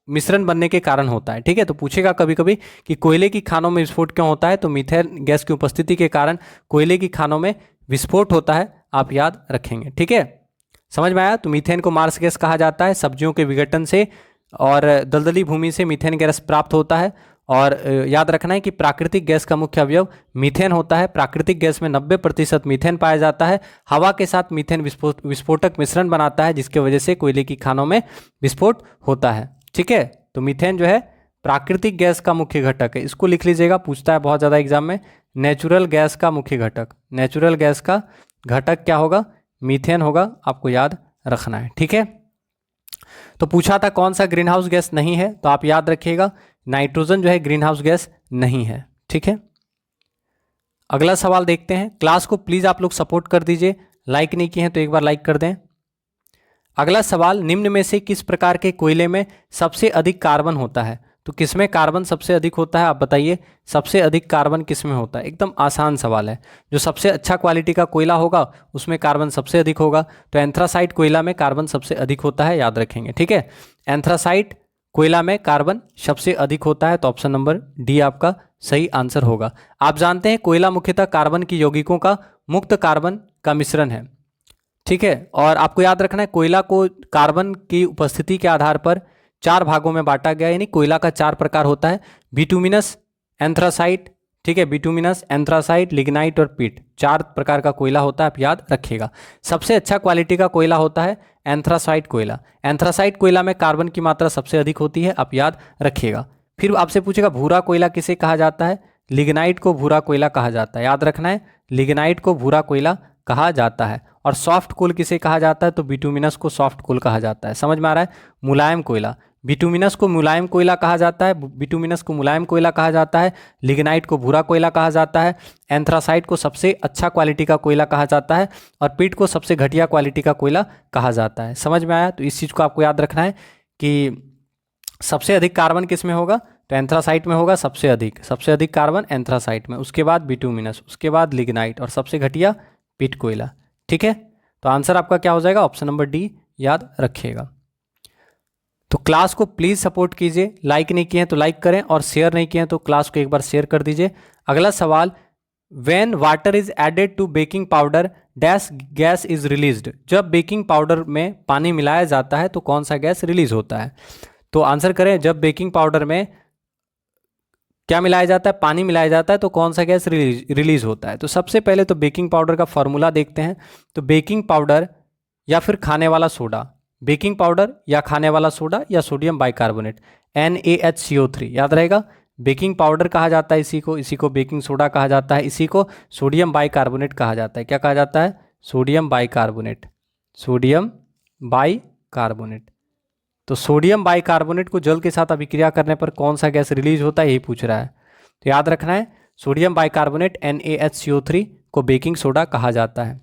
मिश्रण बनने के कारण होता है। ठीक है, तो पूछेगा कभी कभी कि कोयले की खानों में विस्फोट क्यों होता है, तो मीथेन गैस की उपस्थिति के कारण कोयले की खानों में विस्फोट होता है, आप याद रखेंगे। ठीक है, समझ में आया। तो मीथेन को मार्स गैस कहा जाता है, सब्जियों के विघटन से और दलदली भूमि से मीथेन गैस प्राप्त होता है। और याद रखना है कि प्राकृतिक गैस का मुख्य अवयव मीथेन होता है। प्राकृतिक गैस में 90% मीथेन पाया जाता है। हवा के साथ मीथेन विस्फोटक मिश्रण बनाता है, जिसकी वजह से कोयले की खानों में विस्फोट होता है। ठीक है, तो मीथेन जो है प्राकृतिक गैस का मुख्य घटक है, इसको लिख लीजिएगा, पूछता है बहुत ज़्यादा एग्जाम में। नेचुरल गैस का मुख्य घटक, नेचुरल गैस का घटक क्या होगा, मीथेन होगा, आपको याद रखना है। ठीक है, तो पूछा था कौन सा ग्रीन हाउस गैस नहीं है, तो आप याद रखिएगा नाइट्रोजन जो है ग्रीन हाउस गैस नहीं है। ठीक है, अगला सवाल देखते हैं। क्लास को प्लीज़ आप लोग सपोर्ट कर दीजिए, लाइक नहीं किए हैं तो एक बार लाइक कर दें। अगला सवाल, निम्न में से किस प्रकार के कोयले में सबसे अधिक कार्बन होता है, तो किसमें कार्बन सबसे अधिक होता है, आप बताइए सबसे अधिक कार्बन किसमें होता है। एकदम आसान सवाल है, जो सबसे अच्छा क्वालिटी का कोयला होगा उसमें कार्बन सबसे अधिक होगा। तो एंथ्रासाइट कोयला में कार्बन सबसे अधिक होता है, याद रखेंगे। ठीक है, एंथ्रासाइट कोयला में कार्बन सबसे अधिक होता है, तो ऑप्शन नंबर डी आपका सही आंसर होगा। आप जानते हैं कोयला मुख्यतः कार्बन की यौगिकों का मुक्त कार्बन का मिश्रण है। ठीक है, और आपको याद रखना है कोयला को कार्बन की उपस्थिति के आधार पर 4 भागों में बांटा गया, यानी कोयला का 4 प्रकार होता है, बिटुमिनस, एंथ्रासाइट, ठीक है, बिटुमिनस, एंथ्रासाइट, लिग्नाइट और पीट, 4 प्रकार का कोयला होता है, आप याद रखिएगा। सबसे अच्छा क्वालिटी का कोयला होता है एंथ्रासाइट कोयला। एंथ्रासाइट कोयला में कार्बन की मात्रा सबसे अधिक होती है, आप याद रखिएगा। फिर आपसे पूछेगा भूरा कोयला किसे कहा जाता है, लिग्नाइट को भूरा कोयला कहा जाता है, याद रखना है, लिग्नाइट को भूरा कोयला कहा जाता है। और सॉफ्ट कोल किसे कहा जाता है, तो बिटुमिनस को सॉफ्ट कोल कहा जाता है। समझ में आ रहा है, मुलायम कोयला, बिटुमिनस को मुलायम कोयला कहा जाता है, बिटुमिनस को मुलायम कोयला कहा जाता है, लिग्नाइट को भूरा कोयला कहा जाता है, एंथ्रासाइट को सबसे अच्छा क्वालिटी का कोयला कहा जाता है, और पीट को सबसे घटिया क्वालिटी का कोयला कहा जाता है। समझ में आया, तो इस चीज़ को आपको याद रखना है कि सबसे अधिक कार्बन किस में होगा, तो एंथ्रासाइट में होगा सबसे अधिक कार्बन एंथ्रासाइट में, उसके बाद बिटुमिनस, उसके बाद लिग्नाइट, और सबसे घटिया पीट कोयला। ठीक है, तो आंसर आपका क्या हो जाएगा, ऑप्शन नंबर डी याद रखिएगा। तो क्लास को प्लीज़ सपोर्ट कीजिए, लाइक नहीं किए हैं तो लाइक करें, और शेयर नहीं किए हैं तो क्लास को एक बार शेयर कर दीजिए। अगला सवाल, when water is added to baking powder dash gas is released, जब बेकिंग पाउडर में पानी मिलाया जाता है तो कौन सा गैस रिलीज होता है। तो आंसर करें, जब बेकिंग पाउडर में क्या मिलाया जाता है, पानी मिलाया जाता है, तो कौन सा गैस रिलीज होता है। तो सबसे पहले तो बेकिंग पाउडर का फॉर्मूला देखते हैं। तो बेकिंग पाउडर या फिर खाने वाला सोडा, बेकिंग पाउडर या खाने वाला सोडा या सोडियम बाइकार्बोनेट, NaHCO3 याद रहेगा। बेकिंग पाउडर कहा जाता है इसी को बेकिंग सोडा कहा जाता है, इसी को सोडियम बाइकार्बोनेट कहा जाता है। क्या कहा जाता है, सोडियम बाइकार्बोनेट, सोडियम बाइकार्बोनेट। तो सोडियम बाइकार्बोनेट को जल के साथ अभिक्रिया करने पर कौन सा गैस रिलीज होता है, यही पूछ रहा है। तो याद रखना है सोडियम बाइकार्बोनेट NaHCO3 को बेकिंग सोडा कहा जाता है।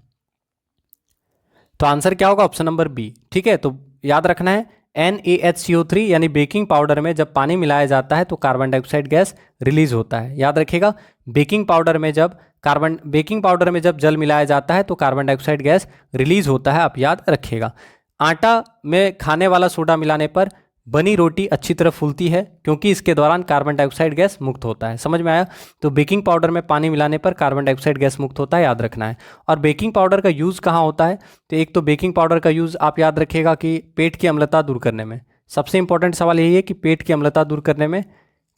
तो आंसर क्या होगा, ऑप्शन नंबर बी। ठीक है, तो याद रखना है NaHCO3 यानी बेकिंग पाउडर में जब पानी मिलाया जाता है तो कार्बन डाइऑक्साइड गैस रिलीज होता है। याद रखिएगा, बेकिंग पाउडर में जब जल मिलाया जाता है तो कार्बन डाइऑक्साइड गैस रिलीज होता है, आप याद रखिएगा। आटा में खाने वाला सोडा मिलाने पर बनी रोटी अच्छी तरह फूलती है क्योंकि इसके दौरान कार्बन डाइऑक्साइड गैस मुक्त होता है। समझ में आया? तो बेकिंग पाउडर में पानी मिलाने पर कार्बन डाइऑक्साइड गैस मुक्त होता है, याद रखना है। और बेकिंग पाउडर का यूज़ कहाँ होता है? तो एक तो बेकिंग पाउडर का यूज़ आप याद रखिएगा कि पेट की अम्लता दूर करने में। सबसे इंपॉर्टेंट सवाल यही है कि पेट की अम्लता दूर करने में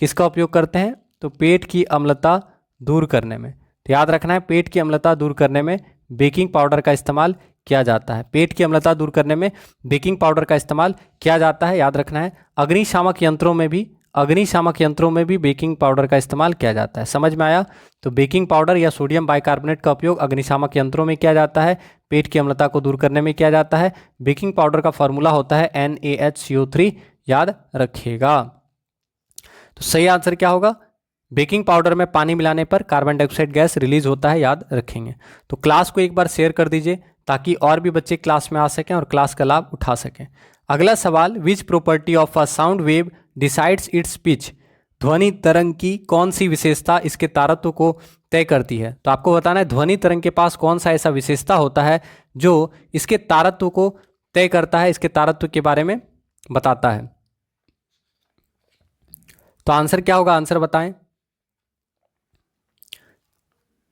किसका उपयोग करते हैं? तो पेट की अम्लता दूर करने में। तो याद रखना है पेट की अम्लता दूर करने में बेकिंग पाउडर का इस्तेमाल किया जाता है। पेट की अम्लता दूर करने में बेकिंग पाउडर का इस्तेमाल किया जाता है, याद रखना है। अग्निशामक यंत्रों में भी बेकिंग पाउडर का इस्तेमाल किया जाता है। समझ में आया? तो बेकिंग पाउडर या सोडियम बाइकार्बोनेट का उपयोग अग्निशामक यंत्रों में किया जाता है, पेट की अम्लता को दूर करने में किया जाता है। बेकिंग पाउडर का फॉर्मूला होता है NaHCO3, याद रखिएगा। तो सही आंसर क्या होगा? बेकिंग पाउडर में पानी मिलाने पर कार्बन डाइऑक्साइड गैस रिलीज होता है, याद रखेंगे। तो क्लास को एक बार शेयर कर दीजिए ताकि और भी बच्चे क्लास में आ सकें और क्लास का लाभ उठा सकें। अगला सवाल, which property of a sound wave decides it's pitch? ध्वनि तरंग की कौन सी विशेषता इसके तारत्व को तय करती है? तो आपको बताना है ध्वनि तरंग के पास कौन सा ऐसा विशेषता होता है जो इसके तारत्व को तय करता है, इसके तारत्व के बारे में बताता है। तो आंसर क्या होगा, आंसर बताएं।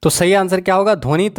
तो सही आंसर क्या होगा? ध्वनि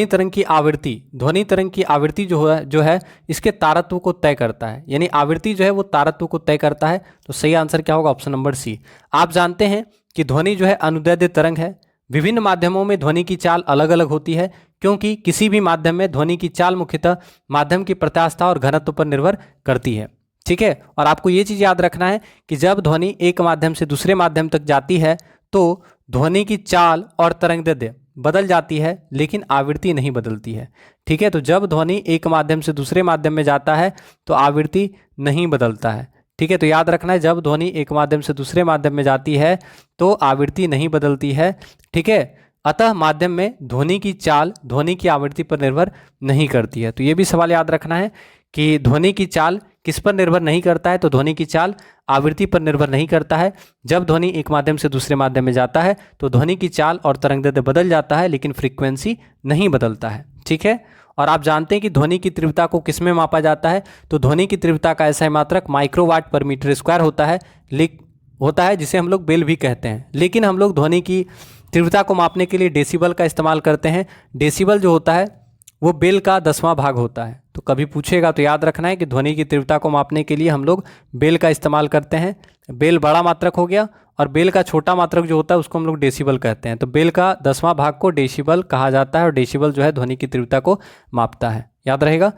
तरंग की आवृत्ति जो है इसके तारत्व को तय करता है, यानी आवृत्ति जो है वो तारत्व को तय करता है। तो सही आंसर क्या होगा? Option number C. आप जानते हैं कि ध्वनि जो है अनुदैर्ध्य तरंग है। विभिन्न माध्यमों में ध्वनि की चाल अलग अलग होती है क्योंकि किसी भी माध्यम में ध्वनि की चाल मुख्यतः माध्यम की प्रत्यास्थता और घनत्व पर निर्भर करती है। ठीक है, और आपको ये चीज़ याद रखना है कि जब ध्वनि एक माध्यम से दूसरे माध्यम तक जाती है तो ध्वनि की चाल और तरंगदैर्ध्य बदल जाती है लेकिन आवृत्ति नहीं बदलती है। ठीक है, तो जब ध्वनि एक माध्यम से दूसरे माध्यम में जाता है तो आवृत्ति नहीं बदलता है। ठीक है, तो याद रखना है जब ध्वनि एक माध्यम से दूसरे माध्यम में जाती है तो आवृत्ति नहीं बदलती है। ठीक है, अतः माध्यम में ध्वनि की चाल ध्वनि की आवृत्ति पर निर्भर नहीं करती है। तो ये भी सवाल याद रखना है कि ध्वनि की चाल किस पर निर्भर नहीं करता है? तो ध्वनि की चाल आवृत्ति पर निर्भर नहीं करता है। जब ध्वनि एक माध्यम से दूसरे माध्यम में जाता है तो ध्वनि की चाल और तरंगदैर्ध्य बदल जाता है लेकिन फ्रीक्वेंसी नहीं बदलता है। ठीक है, और आप जानते हैं कि ध्वनि की तीव्रता को किस में मापा जाता है? तो ध्वनि की तीव्रता का ऐसा मात्रक माइक्रोवाट पर मीटर स्क्वायर होता है जिसे हम लोग बेल भी कहते हैं। लेकिन हम लोग ध्वनि की तीव्रता को मापने के लिए डेसिबल का इस्तेमाल करते हैं। डेसिबल जो होता है वो बेल का 10वां भाग होता है। तो कभी पूछेगा तो याद रखना है कि ध्वनि की तीव्रता को मापने के लिए हम लोग बेल का इस्तेमाल करते हैं। बेल बड़ा मात्रक हो गया और बेल का छोटा मात्रक जो होता है उसको हम लोग डेसिबल कहते हैं। तो बेल का 10वां भाग को डेसिबल कहा जाता है और डेसिबल जो है ध्वनि की तीव्रता को मापता है, याद रहेगा।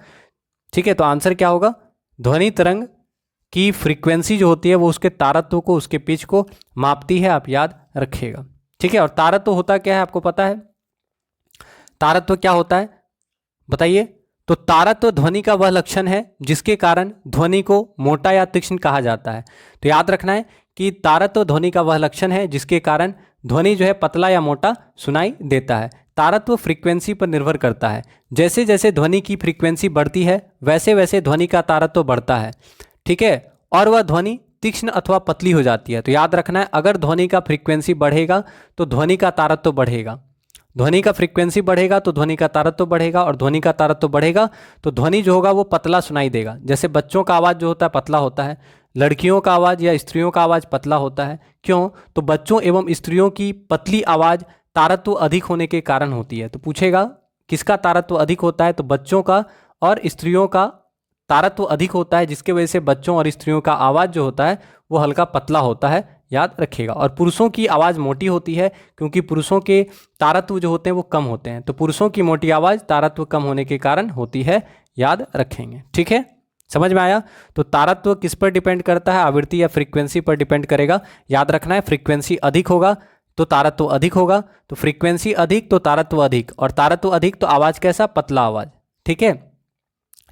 ठीक है, तो आंसर क्या होगा? ध्वनि तरंग की फ्रीक्वेंसी जो होती है वो उसके तारत्व को, उसके पिच को मापती है, आप याद रखिएगा। ठीक है, और तारत्व होता क्या है आपको पता है? तारत्व क्या होता है बताइए? तो तारत्व ध्वनि का वह लक्षण है जिसके कारण ध्वनि को मोटा या तीक्ष्ण कहा जाता है। तो याद रखना है कि तारत्व ध्वनि का वह लक्षण है जिसके कारण ध्वनि जो है पतला या मोटा सुनाई देता है। तारत्व फ्रीक्वेंसी पर निर्भर करता है। जैसे जैसे ध्वनि की फ्रीक्वेंसी बढ़ती है वैसे वैसे ध्वनि का तारत्व बढ़ता है। ठीक है, और वह ध्वनि तीक्ष्ण अथवा पतली हो जाती है। तो याद रखना है अगर ध्वनि का फ्रीक्वेंसी बढ़ेगा तो ध्वनि का तारत्व बढ़ेगा, ध्वनि का फ्रीक्वेंसी बढ़ेगा तो ध्वनि का तारत्व बढ़ेगा, और ध्वनि का तारत्व बढ़ेगा तो ध्वनि जो होगा वो पतला सुनाई देगा। जैसे बच्चों का आवाज़ जो होता है पतला होता है, लड़कियों का आवाज़ या स्त्रियों का आवाज़ पतला होता है। क्यों? तो बच्चों एवं स्त्रियों की पतली आवाज़ तारत्व अधिक होने के कारण होती है। तो पूछेगा किसका तारत्व अधिक होता है? तो बच्चों का और स्त्रियों का तारत्व अधिक होता है, जिसके वजह से बच्चों और स्त्रियों का आवाज़ जो होता है वो हल्का पतला होता है, याद रखिएगा। और पुरुषों की आवाज़ मोटी होती है क्योंकि पुरुषों के तारत्व जो होते हैं वो कम होते हैं। तो पुरुषों की मोटी आवाज़ तारत्व कम होने के कारण होती है, याद रखेंगे। ठीक है, समझ में आया? तो तारत्व किस पर डिपेंड करता है? आवृत्ति या फ्रीक्वेंसी पर डिपेंड करेगा। याद रखना है फ्रीक्वेंसी अधिक होगा तो तारत्व अधिक होगा, तो फ्रीक्वेंसी अधिक तो तारत्व अधिक, और तारत्व अधिक तो आवाज़ कैसा? पतला आवाज़। ठीक है,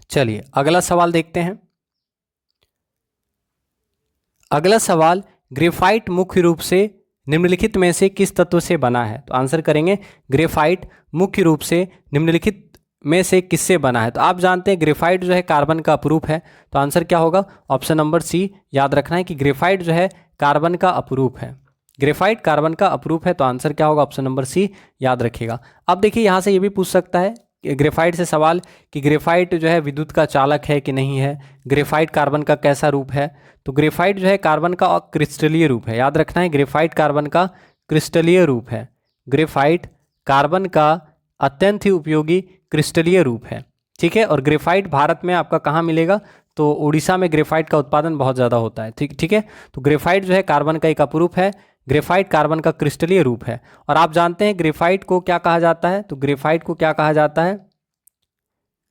चलिए अगला सवाल देखते हैं। अगला सवाल, ग्रेफाइट मुख्य रूप से निम्नलिखित में से किस तत्व से बना है? तो आंसर करेंगे ग्रेफाइट मुख्य रूप से निम्नलिखित में से किससे बना है? तो आप जानते हैं ग्रेफाइट जो है कार्बन का अपरूप है, तो आंसर क्या होगा? ऑप्शन नंबर सी याद रखना है कि ग्रेफाइट जो है कार्बन का अपरूप है। ग्रेफाइट कार्बन का अपरूप है, तो आंसर क्या होगा? ऑप्शन नंबर सी याद रखिएगा। अब देखिए यहाँ से ये भी पूछ सकता है ग्रेफाइट से सवाल कि ग्रेफाइट जो है विद्युत का चालक है कि नहीं है, ग्रेफाइट कार्बन का कैसा रूप है? तो ग्रेफाइट जो है कार्बन का क्रिस्टलीय रूप है, याद रखना है ग्रेफाइट कार्बन का क्रिस्टलीय रूप है। ग्रेफाइट कार्बन का अत्यंत ही उपयोगी क्रिस्टलीय रूप है, ठीक है। और ग्रेफाइट भारत में आपका कहाँ मिलेगा? तो उड़ीसा में ग्रेफाइट का उत्पादन बहुत ज़्यादा होता है, ठीक है। तो ग्रेफाइट जो है कार्बन का एक अपरूप है, ग्रेफाइट कार्बन का क्रिस्टलीय रूप है। और आप जानते हैं ग्रेफाइट को क्या कहा जाता है? तो ग्रेफाइट को क्या कहा जाता है?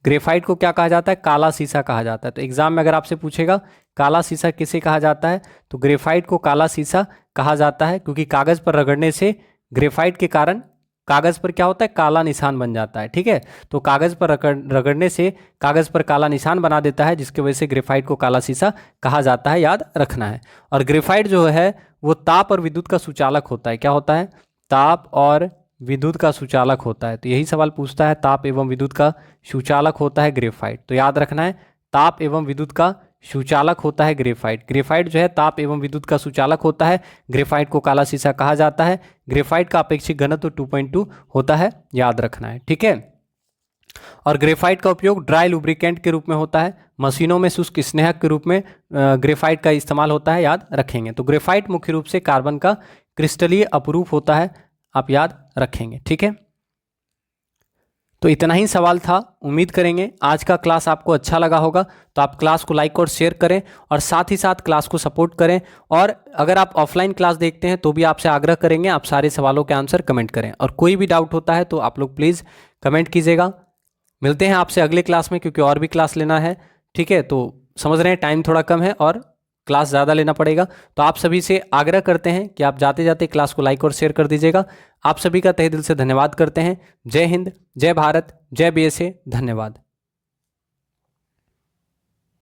ग्रेफाइट को क्या कहा जाता है? काला शीशा कहा जाता है। तो एग्जाम में अगर आपसे पूछेगा काला शीशा किसे कहा जाता है, तो ग्रेफाइट को काला शीशा कहा जाता है, क्योंकि कागज़ पर रगड़ने से ग्रेफाइट के कारण कागज़ पर क्या होता है? काला निशान बन जाता है, ठीक है। तो कागज़ पर रगड़ने से कागज़ पर काला निशान बना देता है, जिसकी वजह से ग्रेफाइट को काला शीशा कहा जाता है, याद रखना है। और ग्रेफाइट जो है वो ताप और विद्युत का सुचालक होता है। क्या होता है? ताप और विद्युत का सुचालक होता है। तो यही सवाल पूछता है, ताप एवं विद्युत का सुचालक होता है ग्रेफाइट। तो याद रखना है ताप एवं विद्युत का सुचालक होता है ग्रेफाइट। ग्रेफाइट जो है ताप एवं विद्युत का सुचालक होता है, ग्रेफाइट को काला शीशा कहा जाता है। ग्रेफाइट का अपेक्षित घनत्व 2.2 होता है, याद रखना है, ठीक है। और ग्रेफाइट का उपयोग ड्राई लुब्रिकेंट के रूप में होता है, मशीनों में शुष्क स्नेहक के रूप में ग्रेफाइट का इस्तेमाल होता है, याद रखेंगे। तो ग्रेफाइट मुख्य रूप से कार्बन का क्रिस्टलीय अपरूप होता है, आप याद रखेंगे, ठीक है। तो इतना ही सवाल था। उम्मीद करेंगे आज का क्लास आपको अच्छा लगा होगा, तो आप क्लास को लाइक और शेयर करें और साथ ही साथ क्लास को सपोर्ट करें। और अगर आप ऑफलाइन क्लास देखते हैं तो भी आपसे आग्रह करेंगे आप सारे सवालों के आंसर कमेंट करें, और कोई भी डाउट होता है तो आप लोग प्लीज़ कमेंट कीजिएगा। मिलते हैं आपसे अगले क्लास में, क्योंकि और भी क्लास लेना है, ठीक है। तो समझ रहे हैं टाइम थोड़ा कम है और क्लास ज़्यादा लेना पड़ेगा, तो आप सभी से आग्रह करते हैं कि आप जाते जाते क्लास को लाइक और शेयर कर दीजिएगा। आप सभी का तहे दिल से धन्यवाद करते हैं। जय हिंद, जय भारत, जय BSA, धन्यवाद।